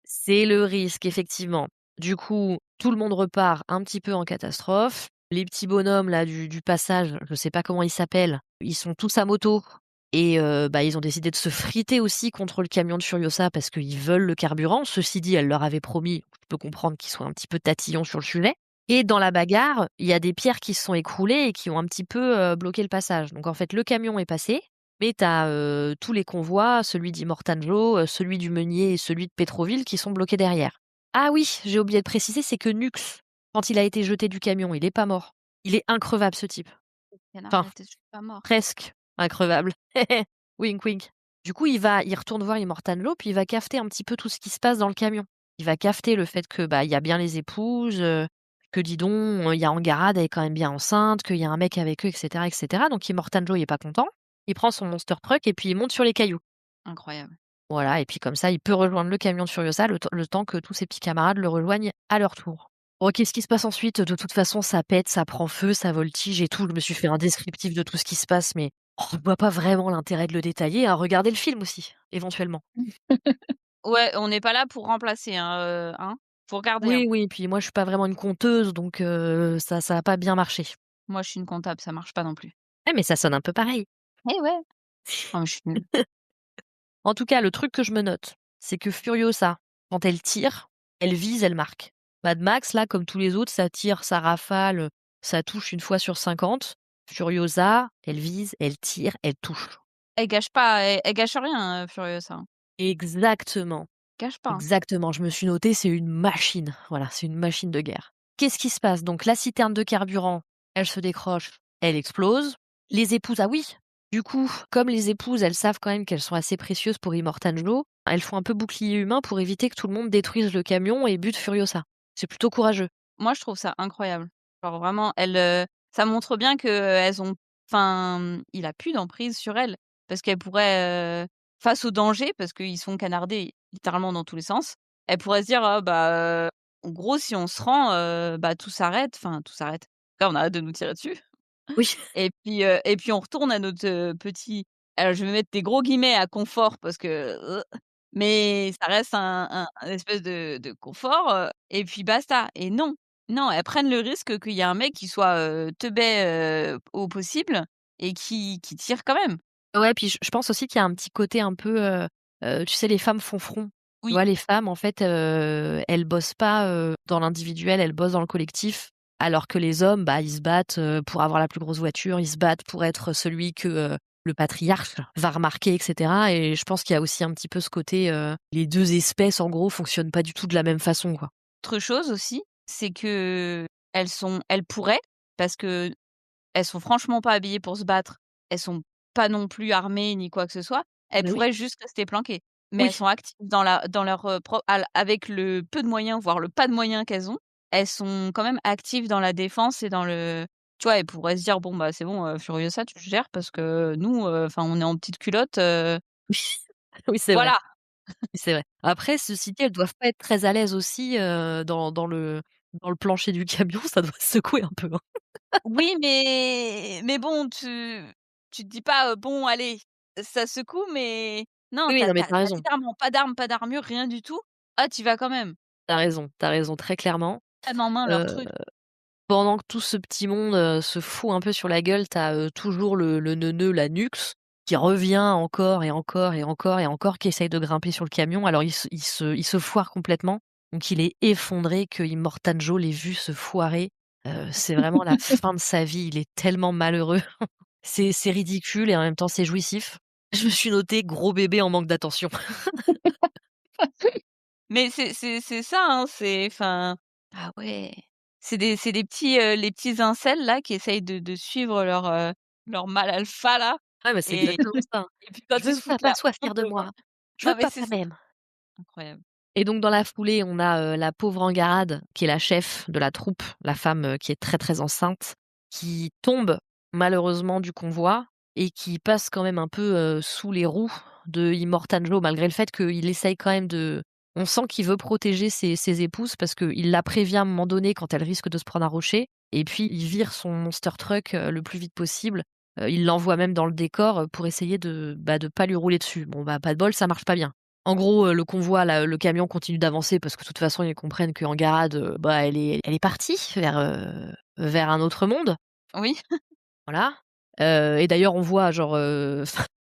C'est le risque, effectivement. Du coup, tout le monde repart un petit peu en catastrophe. Les petits bonhommes là du passage, je sais pas comment ils s'appellent, ils sont tous à moto et bah, ils ont décidé de se friter aussi contre le camion de Furiosa parce qu'ils veulent le carburant. Ceci dit, elle leur avait promis, je peux comprendre qu'ils soient un petit peu tatillons sur le sujet et dans la bagarre, il y a des pierres qui se sont écroulées et qui ont un petit peu, bloqué le passage. Donc en fait, le camion est passé, mais tu as, tous les convois, celui d'Immortanjo, celui du Meunier et celui de Pétroville qui sont bloqués derrière. Ah oui, j'ai oublié de préciser, c'est que Nux, quand il a été jeté du camion, il est pas mort. Il est increvable ce type. Canard à Enfin, la tête, je suis pas mort. presque increvable. Wink wink. Du coup, il retourne voir Immortanjo, puis il va cafeter un petit peu tout ce qui se passe dans le camion. Il va cafeter le fait que, bah, il y a bien les épouses, que dis donc, il y a Angarade, elle est quand même bien enceinte, qu'il y a un mec avec eux et cetera et cetera. Donc Immortan Joe, il est pas content. Il prend son monster truck et puis il monte sur les cailloux. Incroyable. Voilà et puis comme ça, il peut rejoindre le camion de Furiosa le temps que tous ses petits camarades le rejoignent à leur tour. Bon, qu'est-ce qui se passe ensuite? De toute façon, ça pète, ça prend feu, ça voltige et tout. Je me suis fait un descriptif de tout ce qui se passe, mais je vois pas vraiment l'intérêt de le détailler, hein. Regardez le film aussi, éventuellement. Ouais, on n'est pas là pour remplacer, hein. Faut regarder, hein. Oui, oui, puis moi, je suis pas vraiment une conteuse, donc ça a pas bien marché. Moi, je suis une comptable, ça marche pas non plus. Ouais, mais ça sonne un peu pareil. Eh ouais! Ah mais je suis nulle. En tout cas, le truc que je me note, c'est que Furiosa, quand elle tire, elle vise, elle marque. Mad Max, là, comme tous les autres, ça tire, ça rafale, ça touche une fois sur 50. Furiosa, elle vise, elle tire, elle touche. Elle gâche pas, elle gâche rien, Furiosa, hein. Exactement. Gâche pas, hein. Exactement, je me suis notée, c'est une machine. Voilà, c'est une machine de guerre. Qu'est-ce qui se passe? Donc la citerne de carburant, elle se décroche, elle explose. Les épouses, ah oui, du coup, comme les épouses, elles savent quand même qu'elles sont assez précieuses pour Immortan Joe, elles font un peu bouclier humain pour éviter que tout le monde détruise le camion et bute Furiosa. C'est plutôt courageux. Moi, je trouve ça incroyable. Genre vraiment, ça montre bien qu'elles ont il a plus d'emprise sur elles parce qu'elles pourraient, face au danger, parce qu'ils se font canarder littéralement dans tous les sens, elles pourraient se dire: «Ah bah, en gros, si on se rend, bah, tout s'arrête, enfin tout s'arrête. Là, on arrête de nous tirer dessus Oui. et puis on retourne à notre, petit» alors je vais mettre des gros guillemets à «confort» parce que, mais ça reste un espèce de confort, et puis basta et non, non, elles prennent le risque qu'il y ait un mec qui soit, teubé, au possible et qui tire quand même. Ouais, puis je pense aussi qu'il y a un petit côté un peu, tu sais, les femmes font front. Tu Oui, vois, les femmes, en fait, elles bossent pas, dans l'individuel, elles bossent dans le collectif, alors que les hommes, bah, ils se battent, pour avoir la plus grosse voiture, ils se battent pour être celui que, le patriarche va remarquer et cetera et je pense qu'il y a aussi un petit peu ce côté, les 2 espèces, en gros, fonctionnent pas du tout de la même façon, quoi. autre chose aussi, c'est qu'elles pourraient, parce qu'elles sont franchement pas habillées pour se battre, elles sont pas non plus armées ni quoi que ce soit, elles Bah, oui. pourraient juste rester planquées. Mais elles Oui. sont actives dans leur, avec le peu de moyens, voire le pas de moyens qu'elles ont, elles sont quand même actives dans la défense et dans le tu vois? Elles pourraient se dire: «Bon, bah, c'est bon, Furiosa, tu gères parce que nous, on est en petite culotte, Oui, c'est vrai. voilà». Oui, c'est vrai. Après, ceci dit, elles doivent pas être très à l'aise aussi, dans le plancher du camion, ça doit secouer un peu, hein. Oui, mais bon, tu te dis pas, «Bon allez, ça secoue», mais non, Oui, oui, non, mais tu as tu raison. littéralement pas d'armes, pas d'armure, rien du tout. Ah, tu y vas quand même. Tu as raison, très clairement. Prennent en main leur Heu, truc. Pendant que tout ce petit monde, se fout un peu sur la gueule, tu as, toujours le neuneu, la Nux, qui revient encore et encore et encore et encore, qui essaye de grimper sur le camion. Alors il se foire complètement, donc il est effondré que Immortan Joe l'ait vu se foirer. C'est vraiment la fin de sa vie, il est tellement malheureux. C'est ridicule et en même temps c'est jouissif. Je me suis noté: «Gros bébé en manque d'attention». Mais c'est ça, hein, ah ouais, c'est des petits, les petits incels là qui essayent de suivre leur mâle alpha là Ouais, mais c'est et exactement ça. et puis «Je quand ils veux se pas foutent la pas honte, fier de moi. Je veux non mais c'est papa ça, m'aime». incroyable. Et donc dans la foulée, on a, la pauvre Angarade, qui est la chef de la troupe, la femme, qui est très, très enceinte, qui tombe malheureusement du convoi et qui passe quand même un peu, sous les roues de Immortan Joe, malgré le fait qu'il essaye quand même de on sent qu'il veut protéger ses épouses parce qu'il la prévient à un moment donné quand elle risque de se prendre un rocher et puis il vire son monster truck, le plus vite possible. Il l'envoie même dans le décor, pour essayer de pas lui rouler dessus. Bon, bah, pas de bol, ça marche pas bien. En gros, le convoi là, le camion continue d'avancer parce que de toute façon, ils comprennent qu'Angarade, bah, elle est partie vers un autre monde, Oui, voilà. Et d'ailleurs, on voit genre, je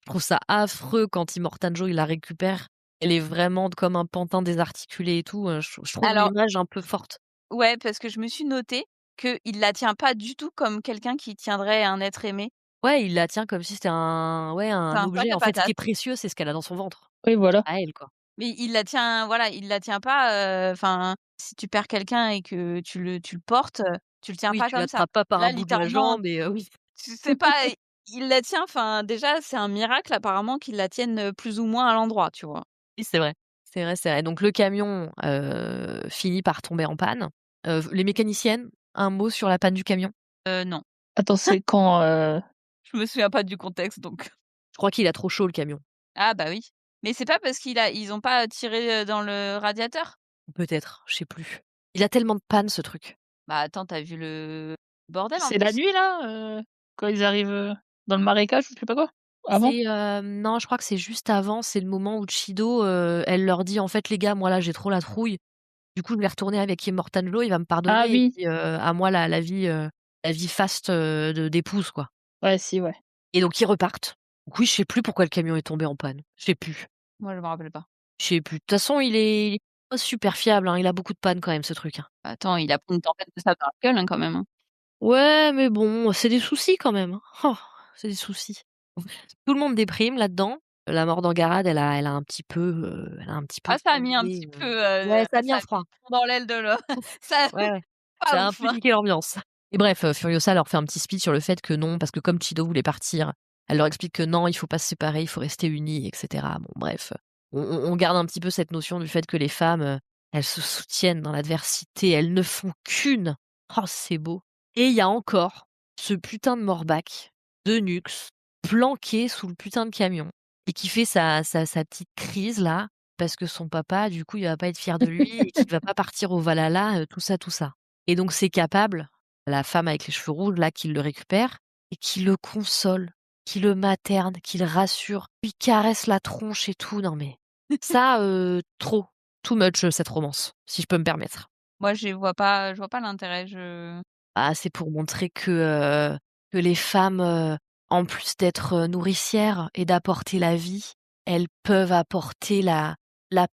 trouve ça affreux quand Immortan Joe, il la récupère. Elle est vraiment comme un pantin désarticulé et tout, je trouve alors l'image un peu forte. ouais, parce que je me suis noté qu'il la tient pas du tout comme quelqu'un qui tiendrait un être aimé. Ouais, il la tient comme si c'était un ouais, C'est un un sac objet. à En fait, ce qui est patates. précieux, c'est ce qu'elle a dans son ventre, Oui, voilà. à elle, quoi. Mais il la tient voilà, il la tient pas, si tu perds quelqu'un et que tu le portes, tu le tiens Oui, pas tu comme ça. l'attrapes pas par Là, un bout de la littéralement, jambe et oui. tu sais pas, il la tient, déjà, c'est un miracle apparemment qu'il la tienne, plus ou moins à l'endroit, tu vois? Oui, c'est vrai. C'est vrai, c'est vrai. Donc le camion, finit par tomber en panne. Les mécaniciennes, un mot sur la panne du camion? Non. Attends, c'est quand, Je me souviens pas du contexte donc. Je crois qu'il a trop chaud le camion. Ah bah oui. Mais c'est pas parce ils ont pas tiré, dans le radiateur? Peut-être, je sais plus. Il a tellement de pannes ce truc. Bah attends, tu as vu le bordel en c'est la plus? nuit là, quand ils arrivent, dans le marécage ou je sais pas quoi? Avant? Non, je crois que c'est juste avant, c'est le moment où Chido, elle leur dit: «En fait les gars, moi là j'ai trop la trouille. Du coup je vais retourner avec Immortan Joe, il va me Ah pardonner et oui, puis, à moi la vie faste, de d'épouse quoi». ouais, si, ouais. Et donc ils repartent. Donc oui, je sais plus pourquoi le camion est tombé en panne. Je sais plus. Moi je me rappelle pas. Je sais plus. De toute façon, il est pas super fiable, hein, il a beaucoup de pannes quand même ce truc, hein. Attends, il a pris une tempête de sable dans la gueule, hein, quand même, hein. Ouais, mais bon, c'est des soucis quand même, hein. Oh, c'est des soucis. Tout le monde déprime là-dedans. La mort d'Angarad, elle a un petit peu Ah ça a mis un causé, petit peu, ouais, ça a mis ça un a mis froid. le plomb dans l'aile de le ça Ouais, ouais. pas Ça a un ouf, peu hein. niqué l'ambiance. Et bref, Furiosa leur fait un petit speech sur le fait que non, parce que comme Chido voulait partir, elle leur explique que non, il faut pas se séparer, il faut rester unis, et cetera. Bon bref, on garde un petit peu cette notion du fait que les femmes, elles se soutiennent dans l'adversité, elles ne font qu'une. Oh, c'est beau. Et il y a encore ce putain de Morback de Nux, planqué sous le putain de camion et qui fait sa petite crise là, parce que son papa, du coup, il va pas être fier de lui et qu'il va pas partir au Valhalla, tout ça, tout ça. Et donc c'est Capable, la femme avec les cheveux rouges là, qui le récupère et qui le console, qui le materne, qui le rassure, lui caresse la tronche et tout. Non mais ça, trop, too much, cette romance, si je peux me permettre. Moi je vois pas l'intérêt, je Ah, c'est pour montrer que les femmes, en plus d'être, nourricières et d'apporter la vie, elles peuvent apporter la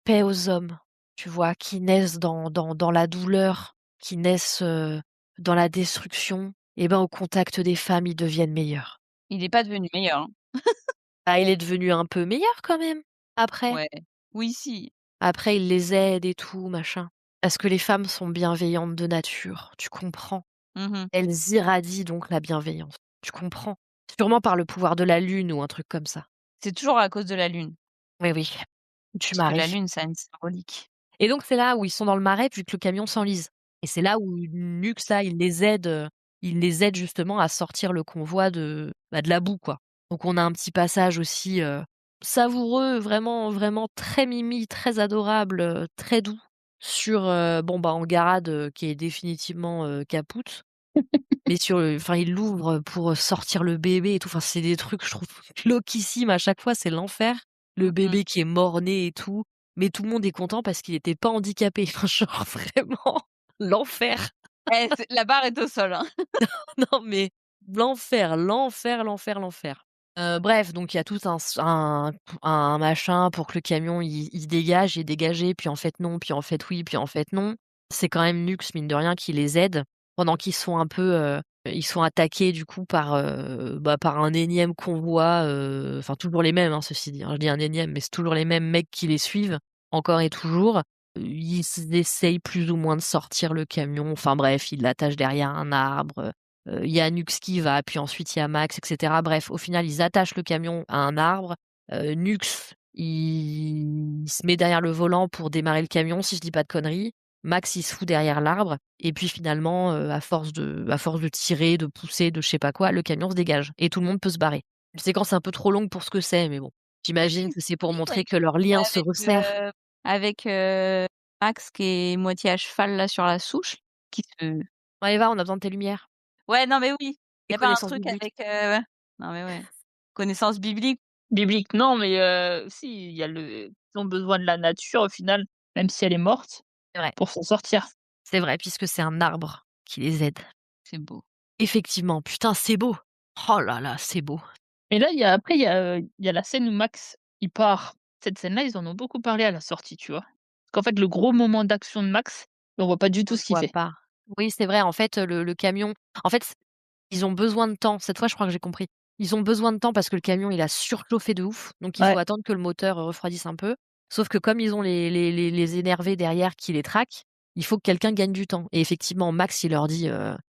paix aux hommes, tu vois? Qui naissent dans la douleur, qui naissent, dans la destruction et ben, au contact des femmes, ils deviennent meilleurs. il est pas devenu meilleur, hein. Bah, il est devenu un peu meilleur quand même, après. Ouais. Oui, si. Après, il les aide et tout, machin. Parce que les femmes sont bienveillantes de nature, tu comprends? Mmh. Elles irradient donc la bienveillance. Tu comprends? Sûrement par le pouvoir de la lune ou un truc comme ça. C'est toujours à cause de la lune, Oui, oui, tu parce que la maries. lune, ça a une symbolique. Et donc c'est là où ils sont dans le marais vu que le camion s'enlise. Et c'est là où Nux là, il les aide justement à sortir le convoi de la boue, quoi. Donc on a un petit passage aussi, savoureux, vraiment vraiment très mimi, très adorable, très doux sur, bon, bah, Angarad, qui est définitivement, capoute. Mais enfin, il l'ouvre pour, sortir le bébé et tout. Enfin, c'est des trucs, je trouve, glauquissimes à chaque fois, c'est l'enfer. Le Mmh. bébé qui est mort-né et tout, mais tout le monde est content parce qu'il était pas handicapé. Enfin, genre vraiment l'enfer. Eh, c'est la barre est au sol, hein. Non, mais l'enfer, l'enfer, l'enfer, l'enfer. Bref, donc il y a tout un machin pour que le camion il dégage et dégagé, puis en fait non, puis en fait oui, puis en fait non. C'est quand même Nux, mine de rien, qui les aide pendant qu'ils sont un peu, ils sont attaqués du coup par, bah, par un énième convoi, enfin toujours les mêmes, hein, ceci dit, hein. Je dis un énième, mais c'est toujours les mêmes mecs qui les suivent, encore et toujours. Ils essayent plus ou moins de sortir le camion, enfin bref, ils l'attachent derrière un arbre, il y a Nux qui va, puis ensuite il y a Max et cetera. Bref, au final, ils attachent le camion à un arbre. Nux, il se met derrière le volant pour démarrer le camion, si je dis pas de conneries. Max, il se fout derrière l'arbre et puis finalement, à force de tirer, de pousser, de je sais pas quoi, le camion se dégage et tout le monde peut se barrer. Une séquence un peu trop longue pour ce que c'est, mais bon. J'imagine que c'est pour montrer que leur lien se Avec, resserre. Max qui est moitié à cheval là sur la souche, qui se «Bon allez va, on a besoin de tes lumières» ouais, non mais oui, il et y a pas un connaissances truc bibliques. avec, ouais. Non mais ouais. Connaissance biblique. Biblique, non, mais si, il y a ils ont besoin de la nature au final, même si elle est morte, C'est vrai, pour s'en sortir. c'est vrai puisque c'est un arbre qui les aide. C'est beau. Effectivement, putain, c'est beau. Oh là là, c'est beau. Et là, il y a la scène où Max, il part. Cette scène-là, ils en ont beaucoup parlé à la sortie, tu vois? Parce qu'en fait, le gros moment d'action de Max, on voit pas du On tout le ce qu'il voit fait. pas. Oui, c'est vrai, en fait, le camion en fait, ils ont besoin de temps. Cette fois, je crois que j'ai compris. Ils ont besoin de temps parce que le camion, il a surchauffé de ouf, donc il faut Ouais, attendre que le moteur, refroidisse un peu. Sauf que comme ils ont les énervés derrière qui les traquent, il faut que quelqu'un gagne du temps et effectivement, Max, il leur dit,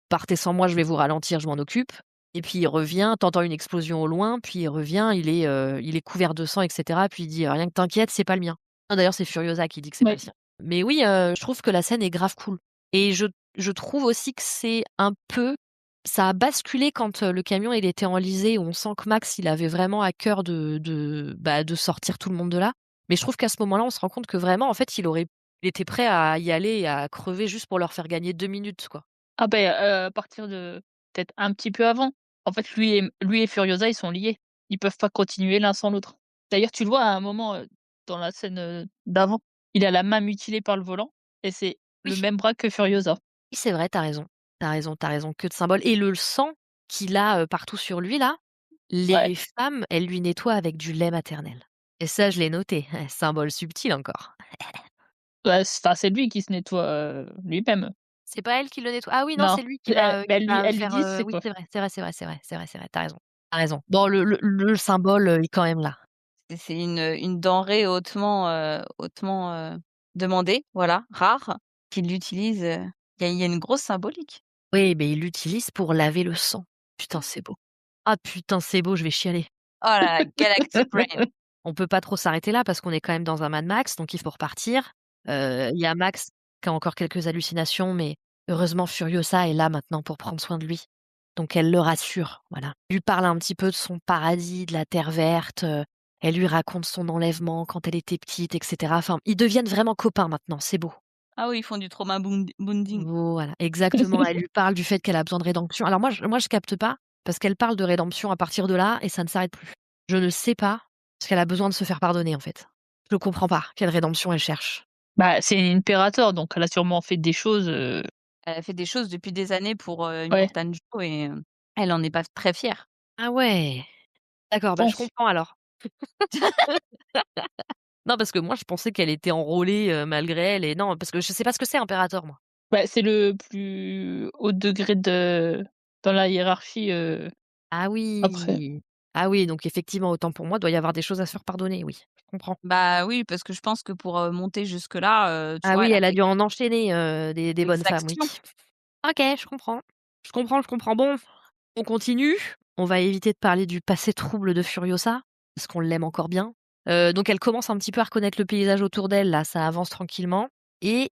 «Partez sans moi, je vais vous ralentir, je m'en occupe» et puis il revient, tu entends une explosion au loin, puis il revient, il est couvert de sang et cetera, puis il dit: «Rien que t'inquiète, c'est pas le mien». Non, d'ailleurs, c'est Furiosa qui dit que c'est pas le ouais. sien. Mais oui, je trouve que la scène est grave cool et je je trouve aussi que c'est un peu ça a basculé quand, le camion il était enlisé, où on sent que Max, il avait vraiment à cœur de sortir tout le monde de là. Mais je trouve qu'à ce moment-là, on se rend compte que vraiment, en fait, il était prêt à y aller et à crever juste pour leur faire gagner 2 minutes, quoi. Ah beh, à partir de peut-être un petit peu avant. En fait, lui et Furiosa, ils sont liés. Ils peuvent pas continuer l'un sans l'autre. D'ailleurs, tu le vois à un moment, dans la scène, d'avant, il a la main mutilée par le volant et c'est le Oui. même bras que Furiosa. Oui, c'est vrai, tu as raison. Tu as raison, tu as raison, que de symboles et le sang qu'il a, partout sur lui là, Ouais, les femmes, elles lui nettoient avec du lait maternel et ça, je l'ai noté, symbole subtil encore. bah, c'est lui qui se nettoie, lui-même. C'est pas elle qui le nettoie? Ah oui, non, Non, c'est lui bah, qui va elle lui faire, dit: «C'est oui, quoi?» c'est vrai, c'est vrai, c'est vrai, c'est vrai, c'est vrai, c'est vrai, tu as raison, tu as raison. Bon, le symbole, est quand même là. C'est une denrée hautement, demandée, voilà, rare, qu'il utilise, il y a une grosse symbolique. Oui, mais il l'utilise pour laver le sang. Putain, c'est beau. Ah putain, c'est beau, je vais chialer. Oh là là, Galactic Brain. On peut pas trop s'arrêter là parce qu'on est quand même dans un Mad Max, donc il faut repartir. Il y a Max qui a encore quelques hallucinations, mais heureusement Furiosa est là maintenant pour prendre soin de lui. Donc elle le rassure, voilà. Elle lui parle un petit peu de son paradis, de la terre verte, elle lui raconte son enlèvement quand elle était petite et cetera. Enfin, ils deviennent vraiment copains maintenant, c'est beau. Ah oui, ils font du trauma bonding. Voilà, exactement. Elle lui parle du fait qu'elle a besoin de rédemption. Alors moi je capte pas, parce qu'elle parle de rédemption à partir de là et ça ne s'arrête plus. Je ne sais pas, parce qu'elle a besoin de se faire pardonner, en fait. Je comprends pas quelle rédemption elle cherche. Bah, c'est une Imperator, donc elle a sûrement fait des choses, Elle a fait des choses depuis des années pour, ouais, Immortan Joe et elle en est pas très fière. Ah ouais! je D'accord, bah, je pense. comprends alors. Non, parce que moi je pensais qu'elle était enrôlée, malgré elle et non, parce que je sais pas ce que c'est impérator, moi. Bah, c'est le plus haut degré dans la hiérarchie, Ah après. oui! Ah oui, donc effectivement, autant pour moi, doit y avoir des choses à se faire pardonner, oui, je comprends. Bah oui, parce que je pense que pour, monter jusque-là, tu Ah vois, oui, elle a elle a fait dû en enchaîner, des bonnes quelques femmes, oui. actions. OK, je comprends. Je comprends, je comprends. Bon, on continue. On va éviter de parler du passé trouble de Furiosa, parce qu'on l'aime encore bien. Donc elle commence un petit peu à reconnaître le paysage autour d'elle, là, ça avance tranquillement et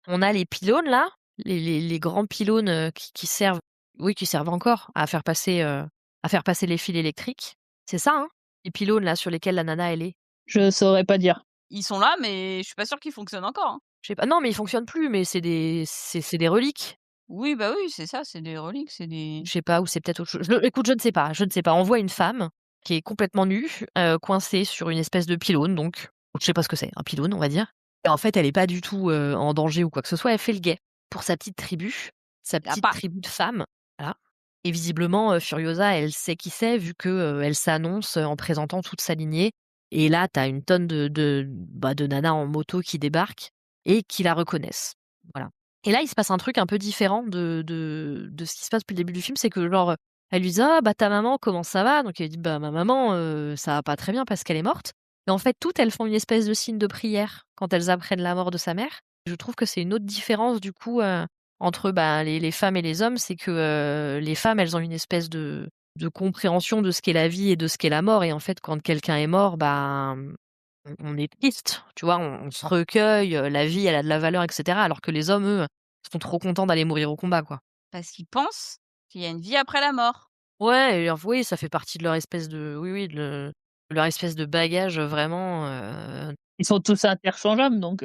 on a les pylônes là, les grands pylônes, qui servent oui, qui servent encore à faire passer les fils électriques. C'est ça, hein? Les pylônes là, sur lesquels la nana elle est? Je saurais pas dire. Ils sont là, mais je suis pas sûre qu'ils fonctionnent encore, hein. Je sais pas non, mais ils fonctionnent plus, mais c'est des reliques. Oui, bah oui, c'est ça, c'est des reliques, c'est des Je sais pas ou c'est peut-être autre chose. Écoute, je ne sais pas, je ne sais pas. On voit une femme qui est complètement nue, coincée sur une espèce de pylône donc je sais pas ce que c'est, un pylône, on va dire et en fait, elle est pas du tout, en danger ou quoi que ce soit. Elle fait le guet pour sa la petite part. tribu de femmes, voilà et visiblement, Furiosa, elle sait qui c'est vu que, elle s'annonce, en présentant toute sa lignée et là, tu as une tonne de nanas en moto qui débarquent et qui la reconnaissent. Voilà. Et là, il se passe un truc un peu différent de ce qui se passe depuis le début du film, c'est que genre, elle lui dit: «Ah bah ta maman, comment ça va?» donc elle dit: «Bah ma maman, ça va pas très bien parce qu'elle est morte» et en fait, toutes elles font une espèce de signe de prière quand elles apprennent la mort de sa mère. Je trouve que c'est une autre différence du coup, entre, bah, les femmes et les hommes, c'est que, les femmes, elles ont une espèce de compréhension de ce qu'est la vie et de ce qu'est la mort et en fait, quand quelqu'un est mort, ben, on est triste, tu vois? On se recueille, la vie, elle a de la valeur et cetera alors que les hommes, eux, sont trop contents d'aller mourir au combat, quoi. Parce qu'ils pensent qu'il y a une vie après la mort. Ouais et oui, ça fait partie de leur espèce de oui, oui, de leur espèce de bagage, vraiment, Ils sont tous interchangeables donc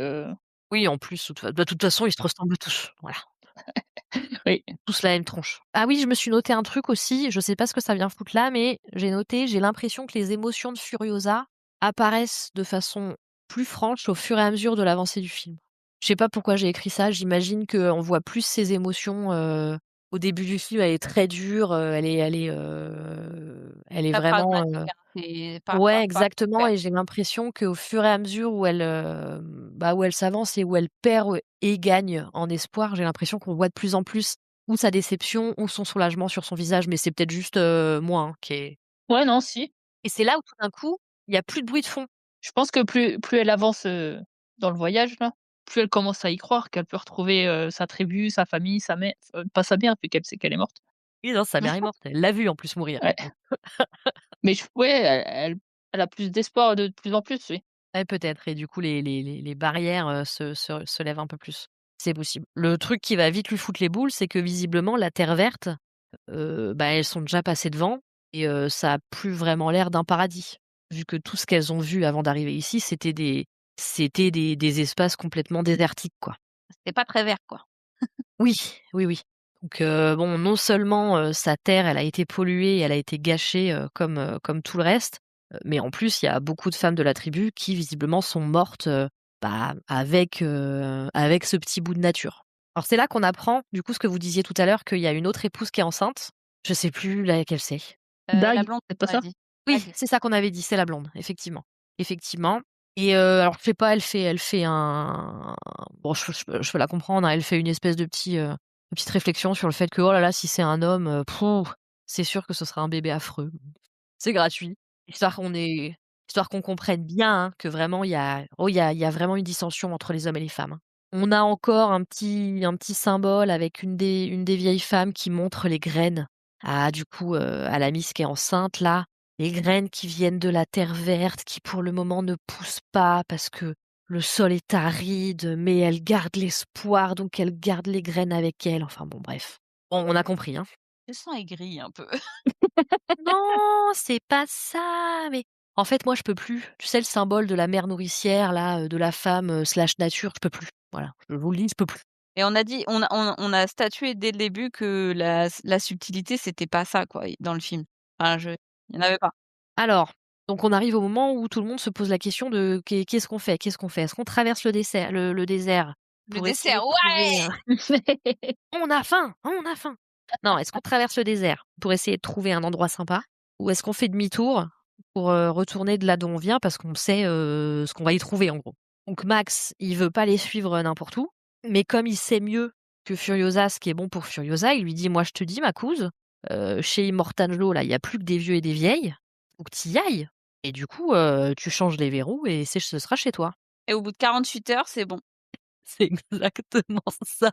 oui, en plus, de toute façon, ils se ressemblent tous, voilà. oui. Tous la même tronche. Ah oui, je me suis noté un truc aussi, je sais pas ce que ça vient foutre là, mais j'ai noté, j'ai l'impression que les émotions de Furiosa apparaissent de façon plus franche au fur et à mesure de l'avancée du film. Je sais pas pourquoi j'ai écrit ça, j'imagine qu'on voit plus ses émotions, au début du film, elle est très dure, elle est Très vraiment, pragmatique, hein, c'est ouais, pas exactement super. et j'ai l'impression qu'au fur et à mesure où elle, bah, où elle s'avance et où elle perd, et gagne en espoir, j'ai l'impression qu'on voit de plus en plus ou sa déception ou son soulagement sur son visage, mais c'est peut-être juste, moi, hein, qui est Ouais, non, si. et c'est là où tout d'un coup, il y a plus de bruit de fond. Je pense que plus elle avance, dans le voyage là, plus elle commence à y croire qu'elle peut retrouver, sa tribu, sa famille, sa mère, pas sa mère vu qu'elle sait qu'elle est morte. Oui, non, sa mère est morte, elle l'a vu en plus mourir, Ouais, donc mais ouais, elle a plus d'espoir de plus en plus, oui. ouais, peut-être et du coup les barrières, se lèvent un peu plus. C'est possible. Le truc qui va vite lui foutre les boules, c'est que visiblement la terre verte, elles sont déjà passées devant et ça a plus vraiment l'air d'un paradis. Vu que tout ce qu'elles ont vu avant d'arriver ici, c'était des espaces complètement désertiques, quoi. C'était pas très vert, quoi. Oui, oui, oui. Donc bon, non seulement, sa terre, elle a été polluée, elle a été gâchée, comme tout le reste, mais en plus, il y a beaucoup de femmes de la tribu qui visiblement sont mortes, avec ce petit bout de nature. Alors c'est là qu'on apprend, du coup, ce que vous disiez tout à l'heure, qu'il y a une autre épouse qui est enceinte. Je sais plus laquelle c'est. La Dag, blonde, c'est pas on a ça? dit. Oui, Dag. c'est ça qu'on avait dit, c'est la blonde, effectivement. Effectivement et alors je sais pas, elle fait un bon, je peux la comprendre, hein, elle fait une espèce de petite réflexion sur le fait que, oh là là, si c'est un homme, c'est sûr que ce sera un bébé affreux. C'est gratuit, histoire qu'on comprenne bien, hein, que vraiment il y a vraiment une dissension entre les hommes et les femmes, hein. On a encore un petit symbole avec une des vieilles femmes qui montre les graines du coup, à la miss qui est enceinte là. Les graines qui viennent de la terre verte, qui pour le moment ne poussent pas parce que le sol est aride, mais elle garde l'espoir, donc elle garde les graines avec elle. Enfin bon, bref. Bon, on a compris, hein. Le sang est gris un peu. Non, c'est pas ça, mais en fait, moi, je peux plus. Tu sais, le symbole de la mère nourricière, là, de la femme, slash nature, je peux plus. Voilà, je vous le dis, je peux plus. Et on a dit on a statué dès le début que la subtilité, c'était pas ça, quoi, dans le film. Enfin, il y en avait pas. Alors, donc on arrive au moment où tout le monde se pose la question de qu'est-ce qu'on fait? Qu'est-ce qu'on fait? Est-ce qu'on traverse le désert Le pour essayer dessert, de trouver, ouais! On a faim! On a faim! Non, est-ce qu'on traverse le désert pour essayer de trouver un endroit sympa? Ou est-ce qu'on fait demi-tour pour, retourner de là d'où on vient parce qu'on sait, ce qu'on va y trouver, en gros? Donc Max, il veut pas les suivre, n'importe où, mais comme il sait mieux que Furiosa ce qui est bon pour Furiosa, il lui dit: «Moi, je te dis, ma couse, chez Immortangelo, là, il y a plus que des vieux et des vieilles, faut que tu y ailles et du coup, tu changes les verrous et ce sera chez toi». Et au bout de 48 heures, c'est bon. C'est exactement ça.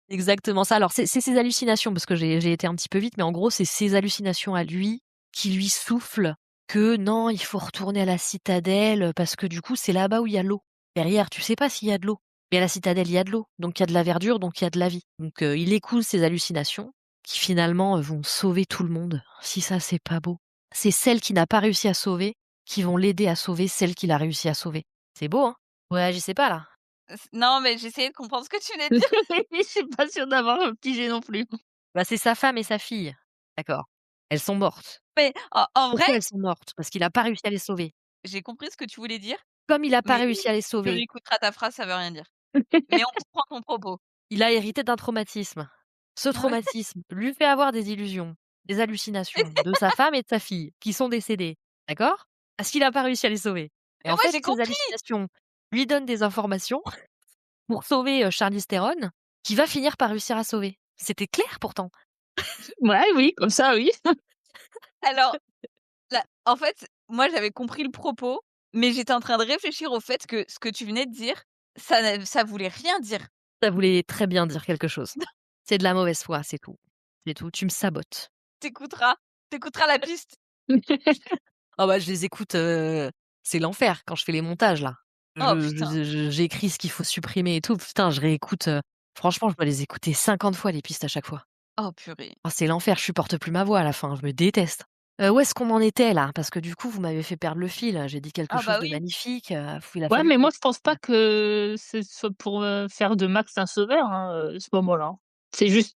Exactement ça. Alors c'est ses hallucinations parce que j'ai été un petit peu vite, mais en gros, c'est ses hallucinations à lui qui lui soufflent que non, il faut retourner à la citadelle, parce que du coup, c'est là-bas où il y a l'eau. Derrière, tu sais pas s'il y a de l'eau, mais à la citadelle, il y a de l'eau, donc il y a de la verdure, donc il y a de la vie. Donc il écoute ses hallucinations qui finalement, vont sauver tout le monde. Si ça, c'est pas beau. C'est celle qui n'a pas réussi à sauver qui vont l'aider à sauver celle qu'il a réussi à sauver. C'est beau, hein? Ouais, je sais pas là. Non, mais j'essayais de comprendre ce que tu venais de dire. Je suis pas sûre d'avoir, pigé non plus. Bah, c'est sa femme et sa fille. D'accord. Elles sont mortes. Mais en vrai, Pourquoi elles sont mortes? Parce qu'il a pas réussi à les sauver. j'ai compris ce que tu voulais dire, Comme il a pas mais réussi à les tu sauver, réécouteras ta phrase, ça veut rien dire. Mais on comprend ton propos. il a hérité d'un traumatisme. Ce Ouais. traumatisme lui fait avoir des illusions, des hallucinations de sa femme et de sa fille qui sont décédées. D'accord? Parce qu'il a pas réussi à les sauver. Et Mais en moi, fait, j'ai ces compris! hallucinations lui donnent des informations pour sauver, Charlize Theron, qu'il va finir par réussir à sauver. C'était clair pourtant. Ouais, oui, comme ça, oui. Alors là, en fait, moi, j'avais compris le propos, mais j'étais en train de réfléchir au fait que ce que tu venais de dire, ça voulait rien dire. Ça voulait très bien dire quelque chose. C'est de la mauvaise foi, c'est tout. C'est tout. Tu me sabotes. Tu écouteras la piste. Ah bah, je les écoute, c'est l'enfer quand je fais les montages là. Oh putain. J'écris ce qu'il faut supprimer et tout. Putain, je réécoute, franchement, je dois les écouter 50 fois les pistes à chaque fois. Oh purée. Ah, c'est l'enfer, je supporte plus ma voix à la fin, je me déteste. Où est-ce qu'on en était là? Parce que du coup, vous m'avez fait perdre le fil. J'ai dit quelque Ah chose bah de oui. magnifique, il a Ouais, fallu mais qu'on moi, je pense pas que ce soit pour, faire de Max un sauveur, hein, ce moment-là, hein. C'est juste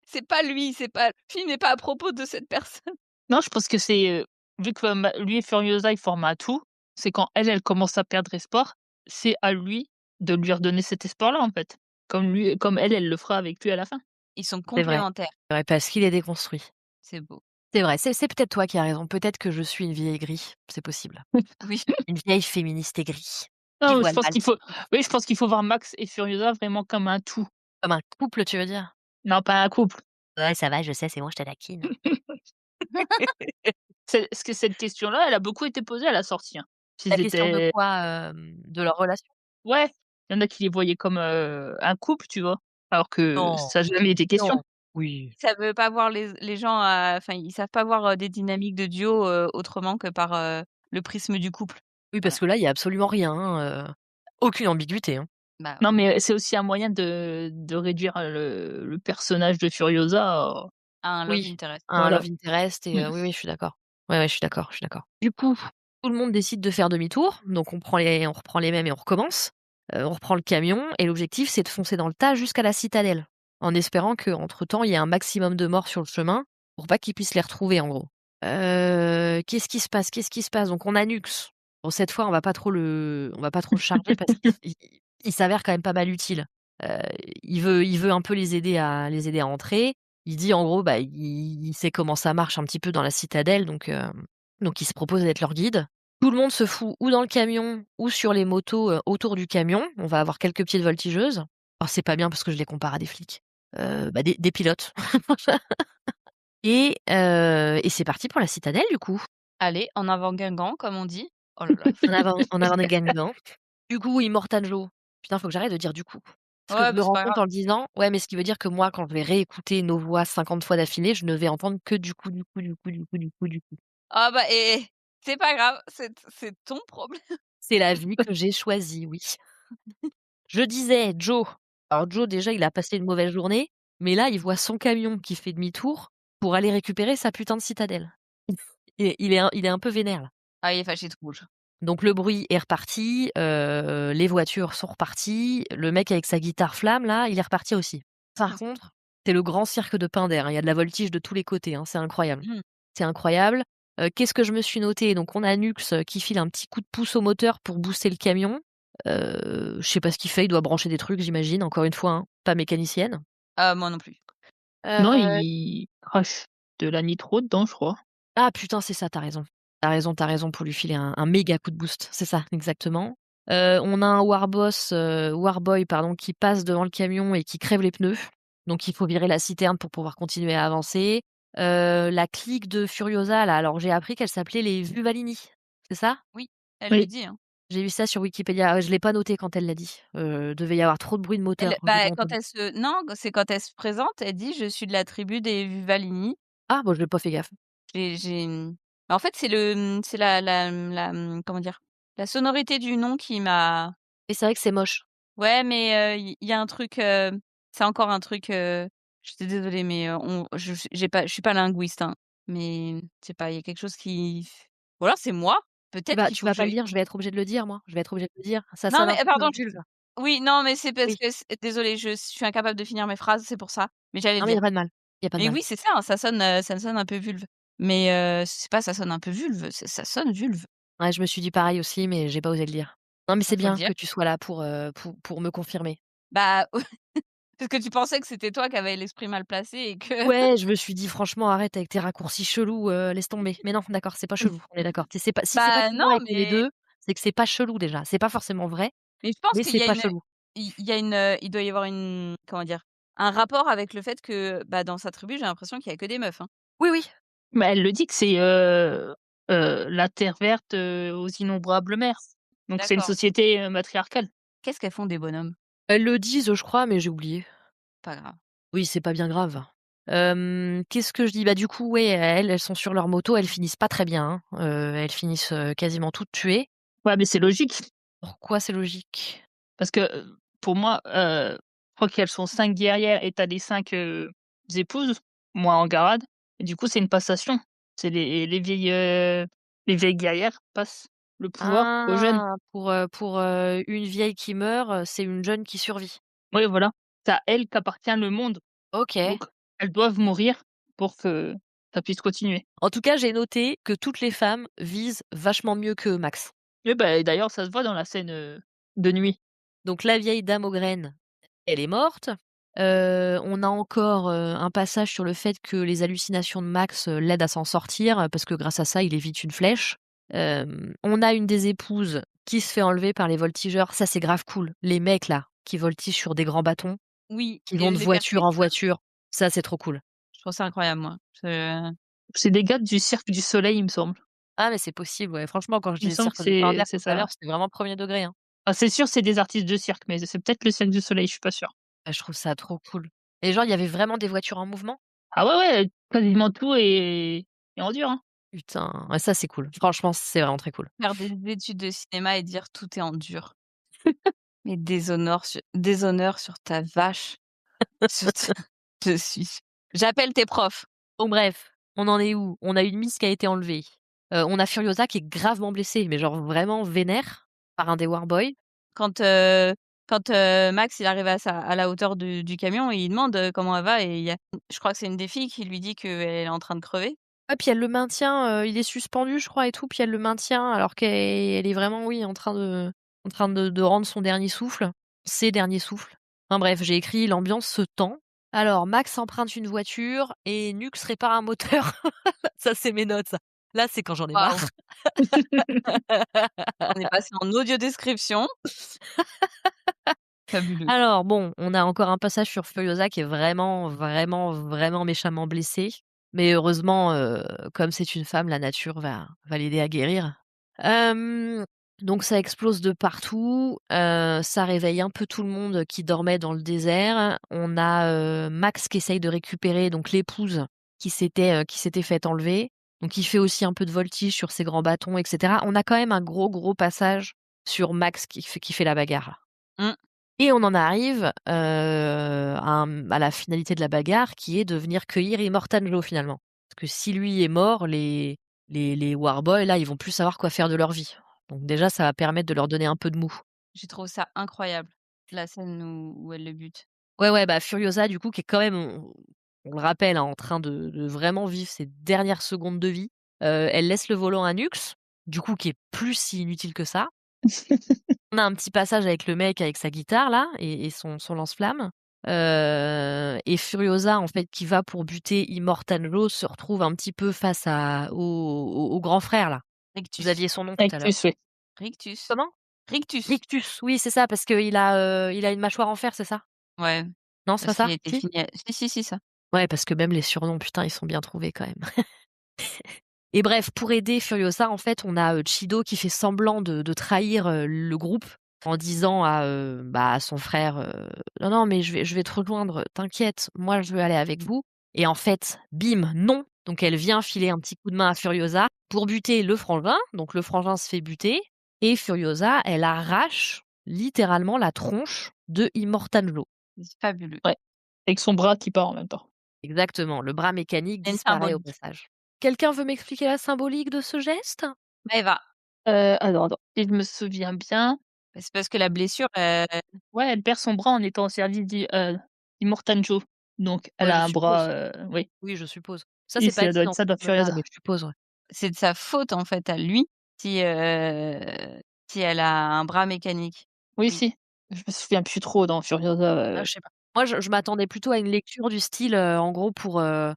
C'est pas lui, c'est pas le film n'est pas à propos de cette personne. non, je pense que c'est, vu que lui et Furiosa, ils forment un tout, c'est quand elle commence à perdre espoir, c'est à lui de lui redonner cet espoir-là, en fait. Comme elle le fera avec lui à la fin. Ils sont c'est vrai, complémentaires. parce qu'il est déconstruit. C'est beau. C'est vrai, c'est peut-être toi qui as raison. Peut-être que je suis une vieille aigrie, c'est possible. Oui. Une vieille féministe aigrie, qui Non, voit je le pense mal. qu'il faut oui, je pense qu'il faut voir Max et Furiosa vraiment comme un tout. Comme un couple, tu veux dire? Non, pas un couple. Ouais, ça va, je sais, c'est bon, je te taquine. C'est parce que cette question-là, elle a beaucoup été posée à la sortie, hein. La S'ils question de étaient quoi, de leur relation? ouais, il y en a qui les voyaient comme, un couple, tu vois? Alors que Non, ça a jamais été question. non. Oui. Ça veut pas voir les gens, enfin, ils savent pas voir, des dynamiques de duo, autrement que par, le prisme du couple. Oui, Voilà. parce que là, il y a absolument rien, aucune ambiguïté, hein. Bah, Non, oui. mais c'est aussi un moyen de réduire, le personnage de Furiosa, Un love Oui, interest. un voilà. love interest et Mmh. oui, oui, je suis d'accord. Ouais, ouais, je suis d'accord, je suis d'accord. Du coup, tout le monde décide de faire demi-tour, donc on reprend les mêmes et on recommence. On reprend le camion et l'objectif, c'est de foncer dans le tas jusqu'à la citadelle, en espérant qu'entre temps, il y ait un maximum de morts sur le chemin pour pas qu'ils puissent les retrouver, en gros. Qu'est-ce qui se passe? Qu'est-ce qui se passe? Donc on a Nux. Bon, cette fois, on va pas trop le charger parce qu'il s'avère quand même pas mal utile. Heu, il veut un peu les aider à entrer. Il dit en gros, bah, il sait comment ça marche un petit peu dans la citadelle, donc il se propose d'être leur guide. Tout le monde se fout ou dans le camion ou sur les motos, autour du camion. On va avoir quelques pieds de voltigeuses. Alors c'est pas bien parce que je les compare à des flics. Bah, des pilotes. Et c'est parti pour la citadelle du coup. Allez, en avant Guingamp, comme on dit. Oh là là. En avant des Guingamp. Du coup, Immortan Joe. Putain, faut que j'arrête de dire du coup. Parce que Ouais, je bah, me c'est rends pas compte grave. en le disant ouais, mais ce qui veut dire que moi, quand je vais réécouter nos voix 50 fois d'affilée, je ne vais entendre que du coup, du coup, du coup, du coup, du coup, du coup. Ah bah c'est pas grave, c'est ton problème. C'est la vie que j'ai choisie, oui. Je disais Joe. Alors Joe, déjà, il a passé une mauvaise journée, mais là, il voit son camion qui fait demi-tour pour aller récupérer sa putain de citadelle. Et il est un peu vénère là. Ah, il est fâché de rouge. Donc le bruit est reparti, les voitures sont reparties, le mec avec sa guitare flamme là, il est reparti aussi. Par contre, c'est le grand cirque de Pinder, hein, il y a de la voltige de tous les côtés, hein, c'est incroyable. Mmh. C'est incroyable. Qu'est-ce que je me suis noté? Donc on a Nux, qui file un petit coup de pouce au moteur pour booster le camion. Je sais pas ce qu'il fait, il doit brancher des trucs j'imagine, encore une fois, hein, pas mécanicienne. Ah, moi non plus. Non, Heu, il crache de la nitro dedans, je crois. ah putain, c'est ça, tu as raison. Tu as raison pour lui filer un méga coup de boost, c'est ça, exactement. On a un Warboy pardon, qui passe devant le camion et qui crève les pneus. Donc il faut virer la citerne pour pouvoir continuer à avancer. La clique de Furiosa là, alors j'ai appris qu'elle s'appelait les Vuvalini, c'est ça? Oui, elle le Oui. dit, hein. J'ai vu ça sur Wikipédia, je l'ai pas noté quand elle l'a dit. Devait y avoir trop de bruit de Elle moteur, j'ai bah, pas quand entendu. elle se non, c'est quand elle se présente, elle dit: «Je suis de la tribu des Vuvalini». Ah bon, j'ai pas fait gaffe. En fait, c'est comment dire? La sonorité du nom qui m'a Et c'est vrai que c'est moche. ouais, mais il y a un truc, c'est encore un truc, je suis désolée, mais je suis pas linguiste, hein, mais je sais pas, il y a quelque chose qui voilà, c'est moi, Tu peut-être vas qu'il tu faut que vas je pas le dire, je vais être obligée de le dire moi. Je vais être obligée de le dire. Ça non, sonne un mais peu comme pardon, une vulve. oui, non, mais c'est parce Oui. que désolée, je suis incapable de finir mes phrases, c'est pour ça, mais j'allais Non le mais il y dire. a pas de mal. Il y a pas de Mais mal. oui, c'est ça, hein, ça sonne un peu vulve, mais c'est pas ça sonne un peu vulve, ça sonne vulve. Ouais, je me suis dit pareil aussi, mais j'ai pas osé le dire. Non, mais Bah, c'est faut le bien dire. que tu sois là pour me confirmer. Bah, parce que tu pensais que c'était toi qui avais l'esprit mal placé et que Ouais, je me suis dit: «Franchement, arrête avec tes raccourcis chelous, laisse tomber». Mais non, d'accord, c'est pas chelou, on est d'accord. C'est pas si c'est pas bah, que non, moi et qu'on est mais 2, c'est que c'est pas chelou déjà. C'est pas forcément vrai, je pense mais qu'il c'est y a pas une chelou. il y a une, il doit y avoir une comment dire? Un rapport avec le fait que, bah, dans sa tribu, j'ai l'impression qu'il y a que des meufs, hein. Oui, oui. Bah, elle le dit que c'est, la terre verte, aux innombrables mers. Donc c'est une D'accord. société, matriarcale. Qu'est-ce qu'elles font des bonhommes? Elles le disent, je crois, mais j'ai oublié. Pas grave. Oui, c'est pas bien grave. Qu'est-ce que je dis? Bah, du coup, ouais, elles sont sur leur moto, elles finissent pas très bien, hein. Elles finissent, quasiment toutes tuées. Ouais, mais c'est logique Pourquoi c'est logique? parce que, pour moi, je crois qu'elles sont 5 guerrières et tu as les 5, épouses, moi en garade et du coup, c'est une passation. C'est les vieilles guerrières passent le pouvoir aux jeunes. Ah! Pour une vieille qui meurt, c'est une jeune qui survit. Oui, voilà. C'est à elles qu'appartient le monde, OK. donc elles doivent mourir pour que ça puisse continuer. En tout cas, j'ai noté que toutes les femmes visent vachement mieux que Max. Et bah, et d'ailleurs, ça se voit dans la scène, de nuit. Donc la vieille dame aux graines, elle est morte. On a encore, un passage sur le fait que les hallucinations de Max, l'aident à s'en sortir, parce que grâce à ça, il évite une flèche. On a une des épouses qui se fait enlever par les voltigeurs. Ça, c'est grave cool. Les mecs là, qui voltigent sur des grands bâtons, Oui, qui vont de les voiture perspectives, en voiture. Ça, c'est trop cool. je trouve ça incroyable, moi. C'est des gars du Cirque du Soleil, il me semble. Ah mais c'est possible, ouais. Franchement, quand je Il me disais semble que Cirque du Pinder c'est tout à ça. l'heure, c'était vraiment premier degré, hein. Ah, c'est sûr, c'est des artistes de cirque, mais c'est peut-être le Cirque du Soleil, je suis pas sûre. Bah, je trouve ça trop cool. Et genre, il y avait vraiment des voitures en mouvement? Ah ouais, ouais, quasiment tout est en dur, hein. Putain, ouais, ça, c'est cool. Franchement, c'est vraiment très cool. Faire des études de cinéma et dire: «Tout est en dur». Mais déshonneur sur ta vache. Sur ta je suis j'appelle tes profs. Donc bref, on en est où? On a une Miss qui a été enlevée. On a Furiosa qui est gravement blessée, mais genre vraiment vénère, par un des Warboys. Quand, Max, il arrive à la hauteur du camion, il demande, comment elle va et il y a je crois que c'est une des filles qui lui dit qu'elle est en train de crever. Ah puis elle le maintient, il est suspendu je crois et tout, puis elle le maintient alors qu'elle est vraiment, oui, en train de rendre son dernier souffle, ses derniers souffles. Enfin bref, j'ai écrit: «L'ambiance se tend». Alors Max emprunte une voiture et Nux répare un moteur. Ça, c'est mes notes ça. Là, c'est quand j'en ai Waouh! marre. On est passé en audio description. Fabuleux. Alors bon, on a encore un passage sur Furiosa qui est vraiment, vraiment, vraiment méchamment blessée. Mais heureusement, comme c'est une femme, la nature va l'aider à guérir. Hem, donc ça explose de partout, ça réveille un peu tout le monde qui dormait dans le désert. On a, Max qui essaye de récupérer donc l'épouse qui s'était faite enlever. Donc il fait aussi un peu de voltige sur ses grands bâtons et cetera. On a quand même un gros, gros passage sur Max qui fait la bagarre. Mmh. Et on en arrive, à la finalité de la bagarre qui est de venir cueillir Immortan Joe finalement. Parce que si lui est mort, les Warboys là, ils vont plus savoir quoi faire de leur vie. Donc déjà, ça va permettre de leur donner un peu de mou. J'ai trouvé ça incroyable, la scène où elle le bute. Ouais, ouais, bah Furiosa du coup qui est quand même, on le rappelle, hein, en train de vraiment vivre ses dernières secondes de vie. Elle laisse le volant à Nux, du coup qui est plus si inutile que ça. On a un petit passage avec le mec avec sa guitare là et son lance-flamme. Et Furiosa en fait qui va pour buter Immortan Joe se retrouve un petit peu face au grand frère là. Vous Rictus. aviez son nom tout à l'heure. Rictus, oui. Rictus. Comment? Rictus. Rictus, oui c'est ça parce qu'il a une mâchoire en fer, c'est ça? Ouais, Non, c'est pas parce qu'il ça? était Si? fini à si, ça. Ouais, parce que même les surnoms, putain, ils sont bien trouvés quand même. Et bref, pour aider Furiosa, en fait, on a, Chido qui fait semblant de trahir, le groupe en disant à son frère, «Non, non, mais je vais te rejoindre, t'inquiète, moi je veux aller avec vous» et en fait, bim, non. Donc elle vient filer un petit coup de main à Furiosa pour buter le frangin, donc le frangin se fait buter et Furiosa, elle arrache littéralement la tronche de Immortan Joe. C'est fabuleux. Ouais. Avec son bras qui part en même temps. Exactement, le bras mécanique Il y a une disparaît au symbolique. passage. Quelqu'un veut m'expliquer la symbolique de ce geste? Eva, Alors attends, si je me souviens bien, bah, c'est parce que la blessure, ouais, elle perd son bras en étant au service d'Immortan Joe. Donc elle Ouais, je a un bras, suppose. oui. Oui, je suppose. Ça, Et c'est pas ça dit doit être dans ça ce dans film-là, Furiosa. mais je suppose, ouais. c'est de sa faute en fait à lui si, si elle a un bras mécanique. Oui, Oui. si. Je me souviens plus trop dans Furiosa, Ah, je sais pas. Moi, je m'attendais plutôt à une lecture du style, en gros en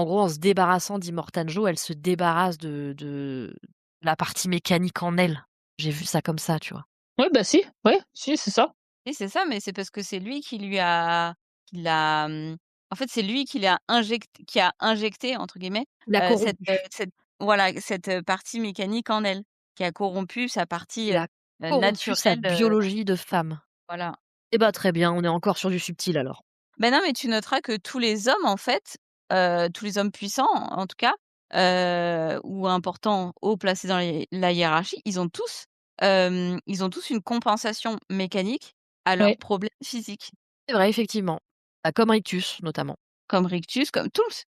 gros, en se débarrassant d'Immortan Joe, elle se débarrasse de la partie mécanique en elle. J'ai vu ça comme ça, tu vois? ouais, bah, si, ouais, si, c'est ça. Oui, c'est ça, mais c'est parce que c'est lui qui l'a, en fait, c'est lui qui a «injecté» entre guillemets, Il a corrompu. cette voilà, cette, partie mécanique en elle, qui a corrompu sa partie, Il a corrompu sa naturelle, biologie de femme. voilà. Eh bah, très bien, on est encore sur du subtil alors. Ben non, mais tu noteras que tous les hommes, en fait, tous les hommes puissants, en tout cas, ou importants, haut placés dans la hiérarchie, ils ont tous une compensation mécanique à leurs Ouais. problèmes physiques. C'est vrai, effectivement. Bah, comme Rictus, notamment. Comme Rictus, comme tous,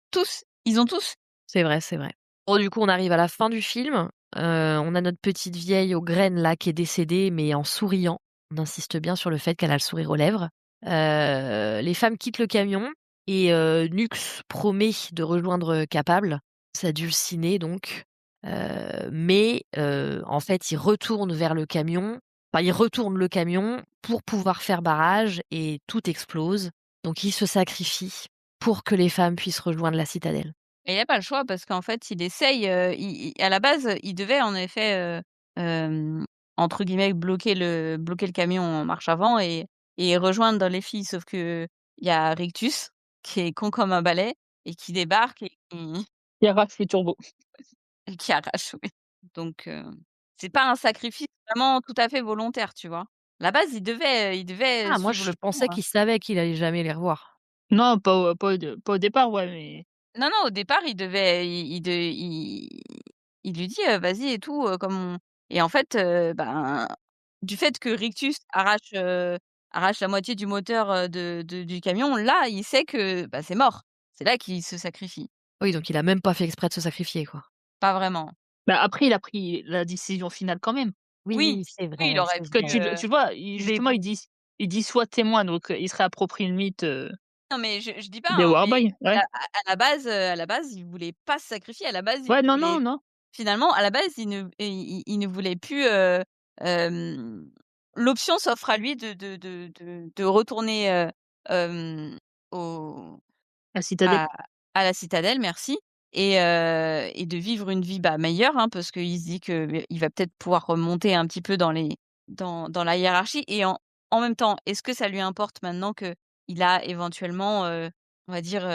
ils ont tous. C'est vrai, c'est vrai. Bon, du coup, on arrive à la fin du film. On a notre petite vieille aux graines là qui est décédée, mais en souriant. On insiste bien sur le fait qu'elle a le sourire aux lèvres. Les femmes quittent le camion et Nux promet de rejoindre Capable, sa dulcinée donc. Mais en fait, il retourne vers le camion. Enfin, il retourne le camion pour pouvoir faire barrage et tout explose. Donc il se sacrifie pour que les femmes puissent rejoindre la citadelle. Et il a pas le choix parce qu'en fait, il essaye, à la base, il devait en effet, entre guillemets «bloquer le camion en marche avant» et rejoindre dans les filles. Sauf qu'il y a Rictus qui est con comme un balai et qui débarque et qui Il arrache le turbo. et qui arrache, oui. Donc c'est pas un sacrifice vraiment tout à fait volontaire, tu vois? À la base, il devait Ah moi suivre je le plan, pensais hein. qu'il savait qu'il allait jamais les revoir. Non, pas au départ, ouais, mais Non, non, au départ, il lui dit: «Vas-y et tout, comme on» et en fait, ben du fait que Rictus arrache la moitié du moteur, du camion, là, il sait que, bah, c'est mort. C'est là qu'il se sacrifie. Oui, donc il a même pas fait exprès de se sacrifier, quoi. Pas vraiment. Bah, après, il a pris la décision finale quand même. Oui, Oui, c'est oui, il vrai, aurait c'est Parce que pu, vrai. tu le vois, il tuer justement, pour il dit: «Sois témoin», donc il se réapproprie le mythe, non, mais je dis pas, des hein, mais Warboys. Ouais. à la base, il voulait pas se sacrifier. À la base, il Ouais, non, non, voulait non. finalement, à la base, il ne voulait plus, hem, l'option s'offre à lui de retourner, hem, au La citadelle. à à la citadelle, merci et de vivre une vie, bah, meilleure, hein, parce qu'il se dit que, beh, il va peut-être pouvoir remonter un petit peu dans la hiérarchie et en même temps, est-ce que ça lui importe maintenant qu'il a éventuellement, on va dire,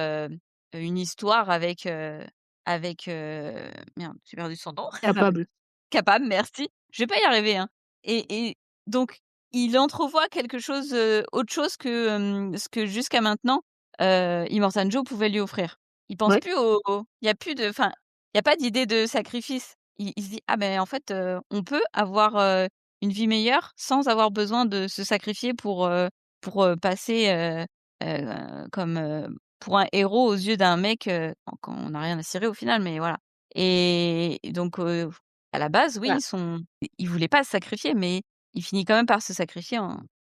une histoire avec, merde, j'ai perdu son nom. Capable. Capable, merci. Je vais pas y arriver, hein et donc il entrevoit quelque chose, autre chose que, ce que jusqu'à maintenant, Immortan Joe pouvait lui offrir. Il pense Ouais. plus il y a plus de enfin, il y a pas d'idée de sacrifice. Il se dit: «Ah ben, en fait, on peut avoir, une vie meilleure sans avoir besoin de se sacrifier passer, comme, pour un héros aux yeux d'un mec, quand on n'a rien à cirer au final, mais voilà» et donc à la base, oui, Bah, il voulait pas se sacrifier, mais il finit quand même par se sacrifier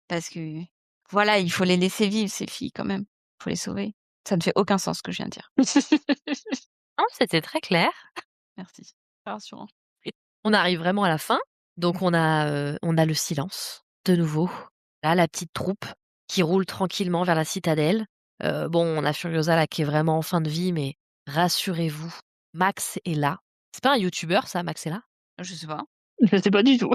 parce que, voilà, il faut les laisser vivre ces filles quand même. Il faut les sauver. Ça ne fait aucun sens ce que je viens de dire. Non, c'était très clair. Merci. C'est rassurant. Et on arrive vraiment à la fin, donc on a le silence, de nouveau. Là, la petite troupe qui roule tranquillement vers la citadelle. Bon, on a Furiosa là qui est vraiment en fin de vie, mais rassurez-vous, Max est là. C'est pas un youtubeur ça, Max est là? Je sais pas. je sais pas du tout.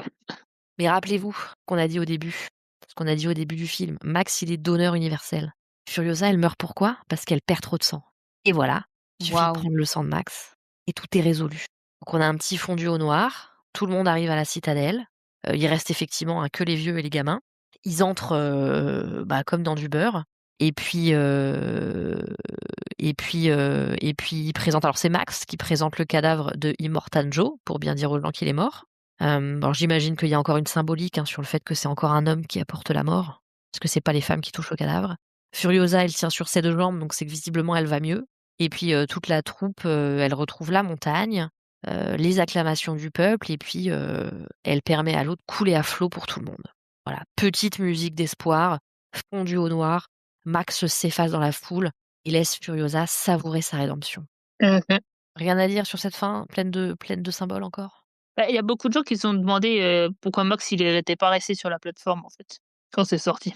Mais rappelez-vous qu'on a dit au début, ce qu'on a dit au début du film, Max, il est donneur universel. Furiosa, elle meurt pourquoi? Parce qu'elle perd trop de sang. Et voilà, il suffit de Waouh! prendre le sang de Max et tout est résolu. Donc on a un petit fondu au noir, tout le monde arrive à la citadelle, il reste effectivement, hein, que les vieux et les gamins. Ils entrent, bah, comme dans du beurre et puis, ils présentent alors c'est Max qui présente le cadavre de Immortan Joe, pour bien dire aux gens qu'il est mort. Alors j'imagine qu'il y a encore une symbolique, hein, sur le fait que c'est encore un homme qui apporte la mort, parce que c'est pas les femmes qui touchent au cadavre. Furiosa, elle tient sur ses 2 jambes, donc c'est que visiblement elle va mieux et puis, toute la troupe, elle retrouve la montagne, les acclamations du peuple et puis, elle permet à l'eau de couler à flot pour tout le monde. Voilà, petite musique d'espoir, fondue au noir, Max s'efface dans la foule et laisse Furiosa savourer sa rédemption. Mmh. Rien à dire sur cette fin, pleine de symboles encore? Bah, il y a beaucoup de gens qui se sont demandé, pourquoi Max il était pas resté sur la plateforme, en fait, quand c'est sorti.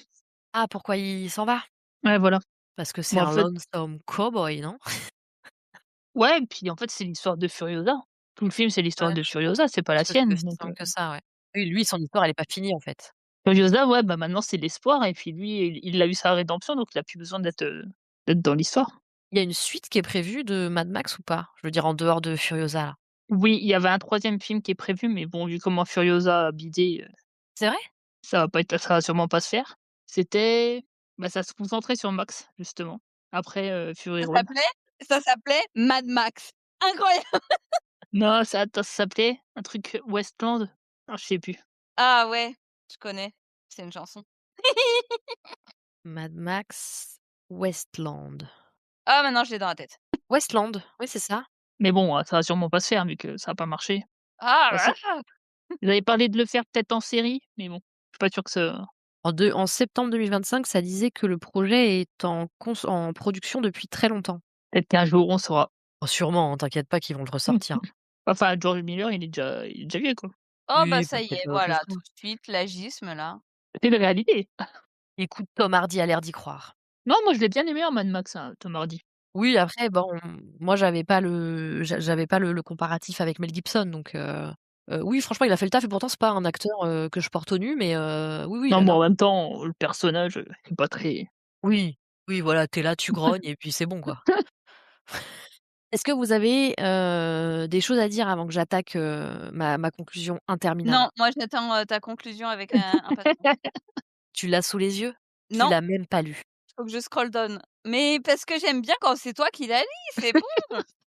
Ah, pourquoi il s'en va? Ouais, voilà. Parce que c'est Bah, en un fait lonesome cowboy, non? ouais, et puis, en fait, c'est l'histoire de Furiosa. Tout le film, c'est l'histoire Ouais, de Furiosa, c'est pas la c'est sienne, aussi donc simple que ça, ouais. Oui, lui, son histoire, elle est pas finie, en fait. Furiosa, ouais, bah, maintenant, c'est l'espoir et puis lui, il a eu sa rédemption, donc il a plus besoin d'être dans l'histoire. Il y a une suite qui est prévue de Mad Max ou pas? Je veux dire en dehors de Furiosa, là. Oui, il y avait un troisième film qui est prévu, mais bon, vu comment Furiosa a bidé, C'est vrai? ça va sûrement pas se faire. C'était bah, ça se concentrait sur Max, justement, après, Fury Ça Road. s'appelait ça s'appelait Mad Max. Incroyable! Non, ça s'appelait un truc Westland? Ah, je sais plus. Ah ouais, je connais. C'est une chanson. Mad Max Westland. Ah maintenant je l'ai dans la tête. Westland, oui, c'est ça. Mais bon, ça va sûrement pas se faire vu que ça a pas marché. De Ah toute là façon, là! ils avaient parlé de le faire peut-être en série, mais bon, je suis pas sûre que ça En septembre 2025, ça disait que le projet est en production depuis très longtemps. peut-être qu'un jour on saura. Oh sûrement, hein, t'inquiète pas qu'ils vont le ressortir, hein. Enfin, George Miller, il est déjà vieux, quoi. Oh bah Oui, ça y peut-être est, pas que voilà, ça. tout de suite l'agisme là. C'est une réalité. Écoute, Tom Hardy a l'air d'y croire. Non, moi je l'ai bien aimé en Mad Max, hein, Tom Hardy. Oui, après bon, moi j'avais pas le comparatif avec Mel Gibson donc oui franchement il a fait le taf et pourtant c'est pas un acteur, que je porte au nu mais oui, oui, il Non, a mais l'air en même temps, le personnage, est pas très oui, oui voilà, tu es là, tu grognes et puis c'est bon quoi. Est-ce que vous avez, des choses à dire avant que j'attaque, ma conclusion interminable? Non, moi j'attends, ta conclusion avec, impatience. Tu l'as sous les yeux? Tu Non, l'as même pas lu? faut que je scroll down. Mais parce que j'aime bien quand c'est toi qui la lis, c'est bon!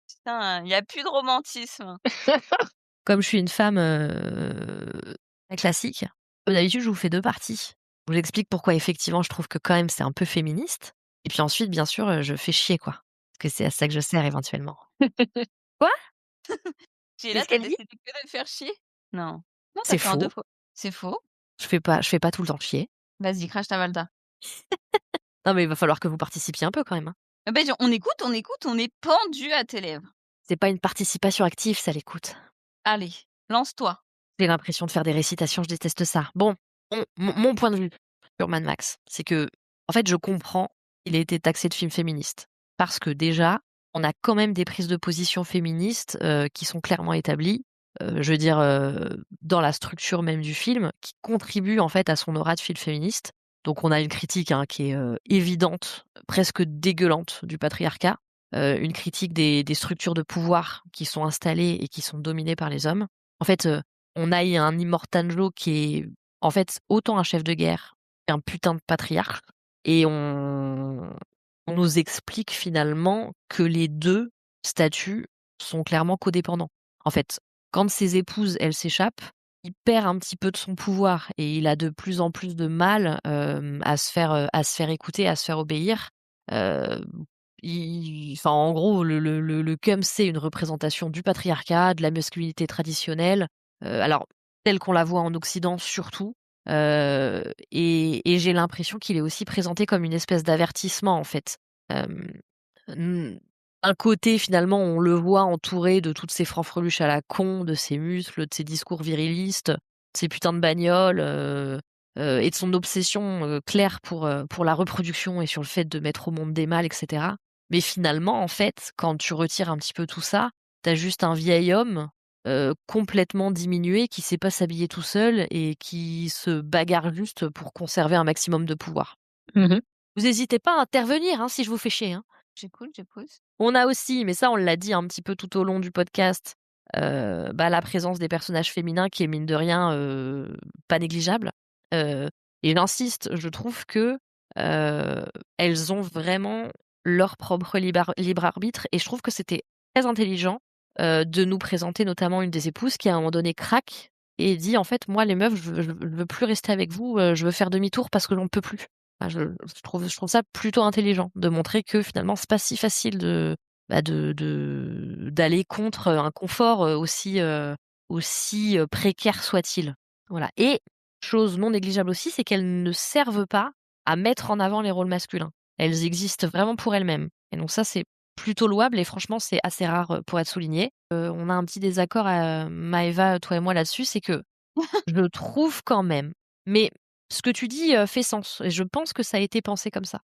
Putain, il y a plus de romantisme. Comme je suis une femme, très classique, D'habitude, je vous fais 2 parties. Je vous explique pourquoi effectivement je trouve que quand même c'est un peu féministe et puis ensuite bien sûr, je fais chier quoi. Parce que c'est à ça que je sers éventuellement. Quoi? Tu es là, Qu'est-ce tu as qu'elle dit? décidé que de faire chier? Non. Non, tu C'est as fait en 2 faux. fois. C'est faux. Je fais pas tout le temps chier. Vas-y, crache ta Valda. Non mais il va falloir que vous participiez un peu quand même, hein. Ah beh, on écoute, on est pendus à tes lèvres. C'est pas une participation active ça, l'écoute. Allez, lance-toi. J'ai l'impression de faire des récitations, je déteste ça. Bon, mon point de vue sur Mad Max, c'est que, en fait, je comprends qu'il ait été taxé de film féministe. Parce que déjà, on a quand même des prises de position féministes, qui sont clairement établies, je veux dire, dans la structure même du film, qui contribuent en fait à son aura de film féministe. Donc on a une critique, hein, qui est, évidente, presque dégueulante du patriarcat, une critique des structures de pouvoir qui sont installées et qui sont dominées par les hommes. En fait, on a un Immortan Joe qui est, en fait, autant un chef de guerre qu'un putain de patriarche et on nous explique finalement que les 2 statuts sont clairement codépendants. En fait, quand ses épouses, elles s'échappent, il perd un petit peu de son pouvoir et il a de plus en plus de mal, à se faire écouter, à se faire obéir. Heu, il enfin, en gros, le cum, c'est une représentation du patriarcat, de la masculinité traditionnelle, alors telle qu'on la voit en Occident surtout, et j'ai l'impression qu'il est aussi présenté comme une espèce d'avertissement, en fait. Hem, n D'un côté, finalement, on le voit entouré de toutes ces fanfreluches à la con, de ses muscles, de ses discours virilistes, de ses putains de bagnoles, et de son obsession, claire pour la reproduction et sur le fait de mettre au monde des mâles et cetera. Mais finalement, en fait, quand tu retires un petit peu tout ça, tu as juste un vieil homme, complètement diminué, qui sait pas s'habiller tout seul et qui se bagarre juste pour conserver un maximum de pouvoir. Mmh. Vous hésitez pas à intervenir, hein, si je vous fais chier, hein. J'écoute, j'écoute. On a aussi, mais ça on l'a dit un petit peu tout au long du podcast, la présence des personnages féminins qui est mine de rien, pas négligeable. Heu et j'insiste, je trouve que, heu, elles ont vraiment leur propre libre arbitre et je trouve que c'était très intelligent, de nous présenter notamment une des épouses qui à un moment donné craque et dit: «En fait moi les meufs je veux plus rester avec vous, je veux faire demi-tour parce que j'en peux plus». Enfin je trouve ça plutôt intelligent de montrer que finalement c'est pas si facile d'aller contre, un confort, aussi précaire soit-il. Voilà et chose non négligeable aussi, c'est qu'elles ne servent pas à mettre en avant les rôles masculins. Elles existent vraiment pour elles-mêmes et donc ça, c'est plutôt louable et franchement, c'est assez rare, pour être souligné. On a un petit désaccord, Maëva, toi et moi là-dessus, c'est que je trouve quand même mais ce que tu dis, fait sens et je pense que ça a été pensé comme ça.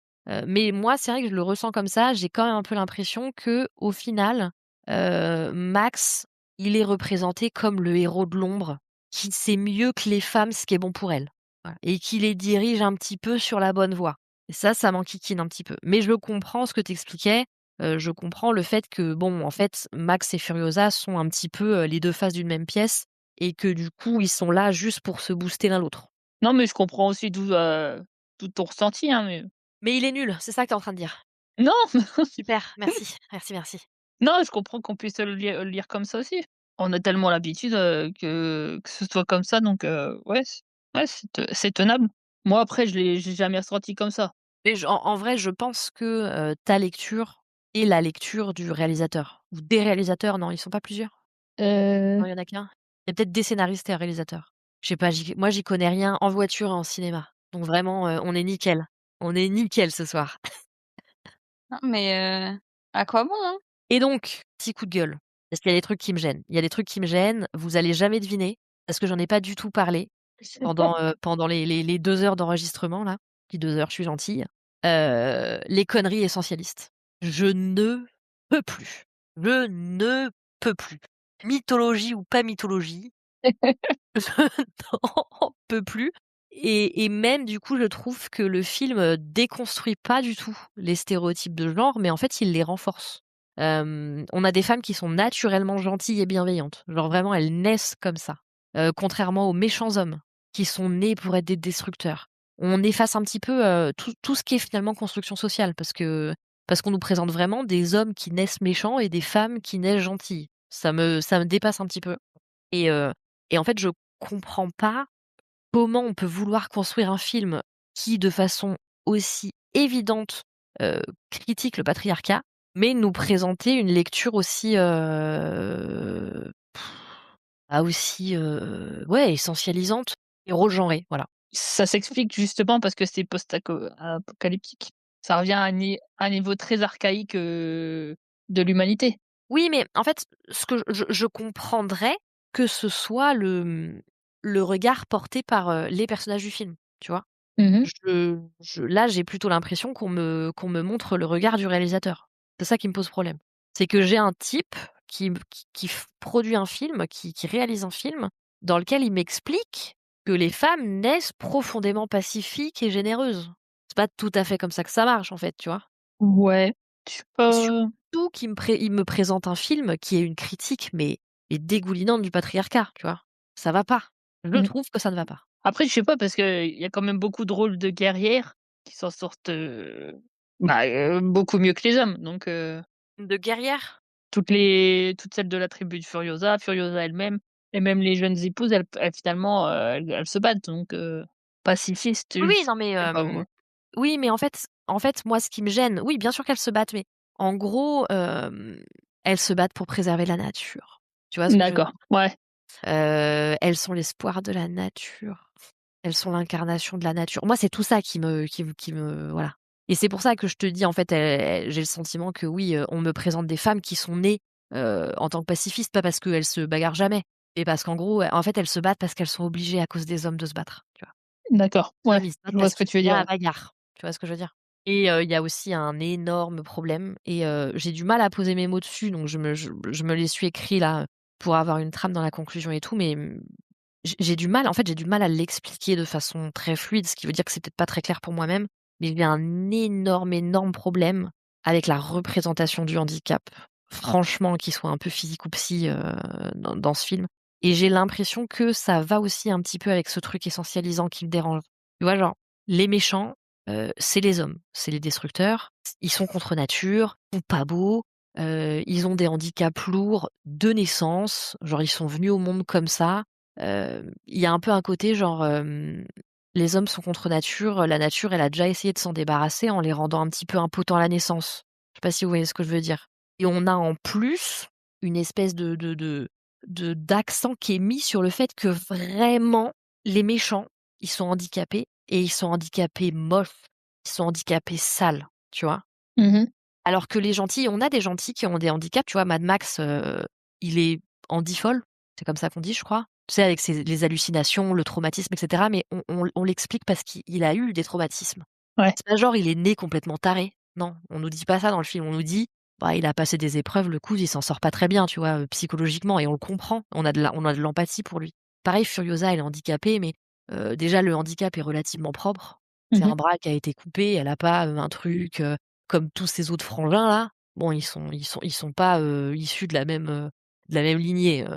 Mais moi, c'est vrai que je le ressens comme ça. J'ai quand même un peu l'impression qu'au final, Max, il est représenté comme le héros de l'ombre qui sait mieux que les femmes ce qui est bon pour elles. Voilà et qui les dirige un petit peu sur la bonne voie et ça m'enquiquine un petit peu. Mais je comprends ce que tu expliquais, je comprends le fait que, bon, en fait, Max et Furiosa sont un petit peu, les 2 faces d'une même pièce et que du coup, ils sont là juste pour se booster l'un l'autre. Non, mais je comprends aussi tout ton ressenti, hein, Mais il est nul, c'est ça que tu es en train de dire? non! Super, merci, merci, merci. Non, je comprends qu'on puisse le lire comme ça aussi. On a tellement l'habitude, que ce soit comme ça donc ouais, c'est tenable. Moi après j'ai jamais ressenti comme ça. Mais en vrai, je pense que, ta lecture est la lecture du réalisateur ou des réalisateurs, non, ils sont pas plusieurs? Heu, Non, il y en a qu'un? Il y a peut-être des scénaristes et un réalisateur. Je sais pas, moi, j'y connais rien en voiture et en cinéma. Donc vraiment, on est nickel. On est nickel ce soir. Non mais à quoi bon, hein? Et donc, petit coup de gueule, parce qu'il y a des trucs qui me gênent. Il y a des trucs qui me gênent, vous allez jamais deviner, parce que j'en ai pas du tout parlé pendant les 2 heures d'enregistrement là. Puis 2 heures, je suis gentille. Les conneries essentialistes. Je ne peux plus. Je ne peux plus. Mythologie ou pas mythologie, je n'en peux plus et même du coup, je trouve que le film, déconstruit pas du tout les stéréotypes de genre, mais en fait, il les renforce. On a des femmes qui sont naturellement gentilles et bienveillantes. Genre vraiment, elles naissent comme ça. Contrairement aux méchants hommes qui sont nés pour être des destructeurs. On efface un petit peu, tout ce qui est finalement construction sociale parce qu'on nous présente vraiment des hommes qui naissent méchants et des femmes qui naissent gentilles. Ça me dépasse un petit peu et heu et en fait, je comprends pas comment on peut vouloir construire un film qui, de façon aussi évidente, critique le patriarcat, mais nous présenter une lecture aussi, aussi, ouais, essentialisante et rôle-genrée, voilà. Ça s'explique justement parce que c'est apocalyptique. Ça revient à un niveau très archaïque, de l'humanité. Oui, mais en fait, ce que je comprendrais que ce soit le regard porté par, les personnages du film, tu vois? Mmh. Là, j'ai plutôt l'impression qu'on me montre le regard du réalisateur. C'est ça qui me pose problème. C'est que j'ai un type qui produit un film, qui réalise un film dans lequel il m'explique que les femmes naissent profondément pacifiques et généreuses. C'est pas tout à fait comme ça que ça marche, en fait, tu vois? Ouais, je suis Et pas surtout il me présente un film qui est une critique, mais dégoulinante du patriarcat, tu vois? Ça va pas. Je mmh. trouve que ça ne va pas. Après, je sais pas parce qu'il y a quand même beaucoup de rôles de guerrières qui s'en sortent, beaucoup mieux que les hommes. Donc, De guerrière? toutes celles de la tribu de Furiosa, Furiosa elle-même et même les jeunes épouses, elles finalement, elles se battent. Donc, pacifiste, Oui, je oui, non, mais sais pas moi. oui, mais en fait, moi, ce qui me gêne, oui, bien sûr qu'elles se battent, mais en gros, elles se battent pour préserver la nature. Tu vois ce que je veux D'accord, dire? ouais. Elles sont l'espoir de la nature. Elles sont l'incarnation de la nature. Moi, c'est tout ça qui me voilà, et c'est pour ça que je te dis, en fait, j'ai le sentiment que oui, on me présente des femmes qui sont nées, en tant que pacifistes, pas parce qu'elles se bagarrent jamais, mais parce qu'en gros, en fait, elles se battent parce qu'elles sont obligées à cause des hommes de se battre, tu vois? D'accord, Les ouais, hommes, ils se battent je vois parce ce que qu'il tu veux y a dire, la ouais. bagarre. Tu vois ce que je veux dire? Et il y a aussi un énorme problème, et j'ai du mal à poser mes mots dessus, donc je me les suis écrits là, pour avoir une trame dans la conclusion et tout, mais j'ai du mal, en fait, j'ai du mal à l'expliquer de façon très fluide, ce qui veut dire que c'est peut-être pas très clair pour moi-même, mais j'ai un énorme, énorme problème avec la représentation du handicap. Franchement, qu'il soit un peu physique ou psy, dans ce film, et j'ai l'impression que ça va aussi un petit peu avec ce truc essentialisant qui me dérange. Tu vois, genre, les méchants, c'est les hommes, c'est les destructeurs, ils sont contre nature, ils sont pas beaux, ils ont des handicaps lourds de naissance, genre ils sont venus au monde comme ça. Il y a un peu un côté genre, les hommes sont contre nature, la nature, elle a déjà essayé de s'en débarrasser en les rendant un petit peu impotents à la naissance. Je sais pas si vous voyez ce que je veux dire? Et on a en plus une espèce d'accent qui est mis sur le fait que vraiment les méchants, ils sont handicapés, et ils sont handicapés moches, ils sont handicapés sales, tu vois? Mmh. Alors que les gentils, on a des gentils qui ont des handicaps, tu vois? Mad Max, il est handifol, c'est comme ça qu'on dit, je crois. Tu sais, avec les hallucinations, le traumatisme, et cetera, mais on l'explique parce qu'il a eu des traumatismes. Ouais. C'est pas genre il est né complètement taré. Non, on nous dit pas ça dans le film. On nous dit: «Bah, il a passé des épreuves, le coude, il s'en sort pas très bien», tu vois? Psychologiquement, et on le comprend. On a de l'empathie pour lui. Pareil, Furiosa, elle est handicapée, mais déjà le handicap est relativement propre. C'est Mmh. un bras qui a été coupé, elle a pas, un truc, comme tous ses autres frangins là. Bon, ils sont pas, issus de la même lignée, heu,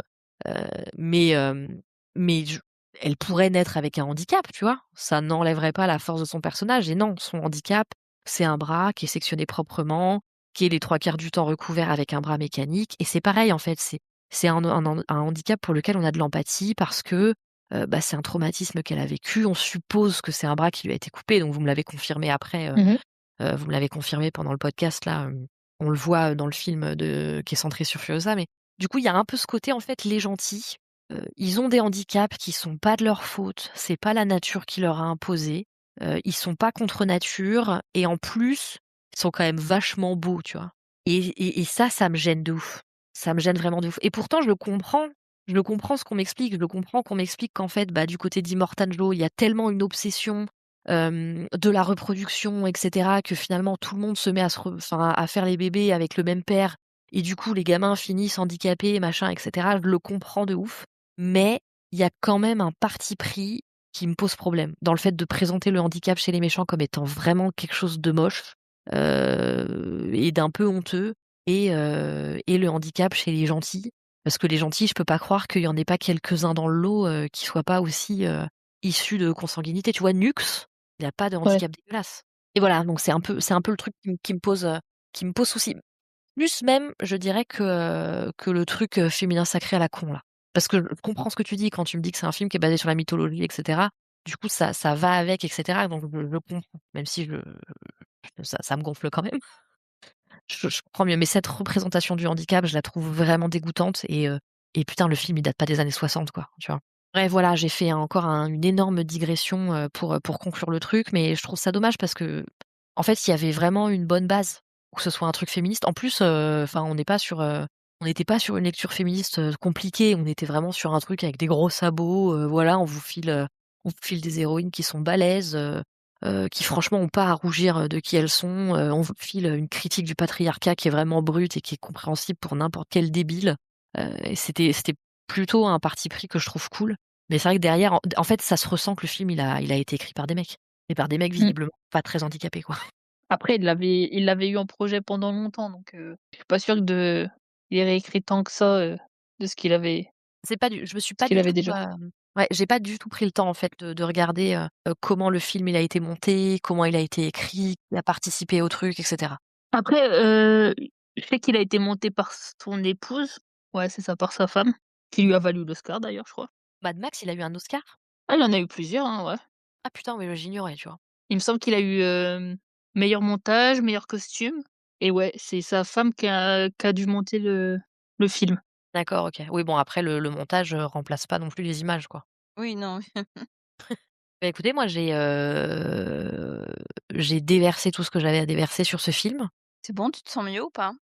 mais mais elle pourrait naître avec un handicap, tu vois? Ça n'enlèverait pas la force de son personnage, et non, son handicap, c'est un bras qui est sectionné proprement, qui est les 3/4 du temps recouvert avec un bras mécanique, et c'est pareil en fait, c'est un handicap pour lequel on a de l'empathie parce que, bah, c'est un traumatisme qu'elle a vécu. On suppose que c'est un bras qui lui a été coupé, donc vous me l'avez confirmé après, Mmh. vous me l'avez confirmé pendant le podcast là, on le voit dans le film qui est centré sur Furiosa, mais du coup, il y a un peu ce côté en fait, les gentils, ils ont des handicaps qui sont pas de leur faute, c'est pas la nature qui leur a imposé, ils sont pas contre nature, et en plus, ils sont quand même vachement beaux, tu vois? Et ça me gêne de ouf. Ça me gêne vraiment de ouf, et pourtant je le comprends ce qu'on m'explique, je le comprends qu'on m'explique qu'en fait, bah, du côté d'Immortan Joe, il y a tellement une obsession, de la reproduction, et cetera, que finalement tout le monde se met à faire les bébés avec le même père, et du coup les gamins finissent handicapés, machin, et cetera. Je le comprends de ouf, mais il y a quand même un parti pris qui me pose problème, dans le fait de présenter le handicap chez les méchants comme étant vraiment quelque chose de moche, et d'un peu honteux, et le handicap chez les gentils, parce que les gentils, je peux pas croire qu'il y en ait pas quelques-uns dans le lot, qui soient pas aussi, issus de consanguinité. Tu vois? Nux, il a pas de Ouais. handicap dégueulasse, et voilà, donc c'est un peu le truc qui me pose souci. Plus même, je dirais que le truc, féminin sacré à la con là. Parce que je comprends ce que tu dis quand tu me dis que c'est un film qui est basé sur la mythologie, et cetera. du coup ça va avec, etc. Donc je comprends, même si ça me gonfle quand même. Je comprends mieux, mais cette représentation du handicap, je la trouve vraiment dégoûtante et putain, le film, il date pas des années 60, quoi, tu vois? Bref, voilà, j'ai fait encore une énorme digression, pour conclure le truc, mais je trouve ça dommage parce qu'en fait, il y avait vraiment une bonne base pour que ce soit un truc féministe. En plus, enfin, on n'était pas sur une lecture féministe, compliquée, on était vraiment sur un truc avec des gros sabots, voilà, on vous file des héroïnes qui sont balèzes, qui franchement ont pas à rougir, de qui elles sont, on vous file, une critique du patriarcat qui est vraiment brute et qui est compréhensible pour n'importe quel débile, et c'était plutôt un parti pris que je trouve cool. Mais c'est vrai que derrière, en fait, ça se ressent que le film, il a été écrit par des mecs et par des mecs Mmh. visiblement pas très handicapés, quoi. Après, il l'avait eu en projet pendant longtemps, donc je suis pas sûre il ait réécrit tant que ça, de Je me suis ce pas qu'il du avait tout, déjà. ouais, j'ai pas du tout pris le temps en fait de regarder, comment le film il a été monté, comment il a été écrit, qui a participé au truc, et cetera. Après, je sais qu'il a été monté par son épouse. Ouais, c'est ça, par sa femme, qui lui a valu l'Oscar d'ailleurs, je crois. Mad Max, il a eu un Oscar? Ah, il en a eu plusieurs, hein, ouais. Ah putain, oui, j'ignorais, tu vois? Il me semble qu'il a eu, meilleur montage, meilleur costume et ouais, c'est sa femme qui a dû monter le film. D'accord, OK. Oui, bon après le montage, remplace pas non plus les images, quoi. Oui, non. Bah, écoutez, moi j'ai déversé tout ce que j'avais à déverser sur ce film. C'est bon, tu te sens mieux ou pas?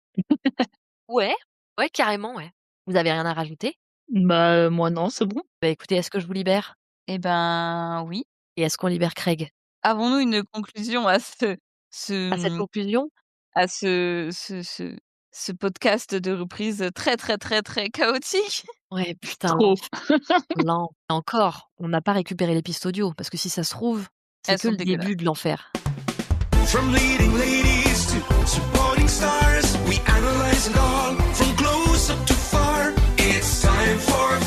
Ouais, ouais, carrément, ouais. Vous avez rien à rajouter? Bah, moi non, c'est bon. Bah, écoutez, est-ce que je vous libère? Eh ben, oui. Et est-ce qu'on libère Craig? Avons-nous une conclusion à À cette ce, mmh, conclusion? à ce podcast de reprise très, très, très, très chaotique? Ouais, putain, Trop. lent. Encore, on n'a pas récupéré les pistes audio parce que si ça se trouve, c'est Elles que sont le dégueulasses. début de l'enfer. From leading ladies to supporting stars, we analyze it all from close up to far. It's time for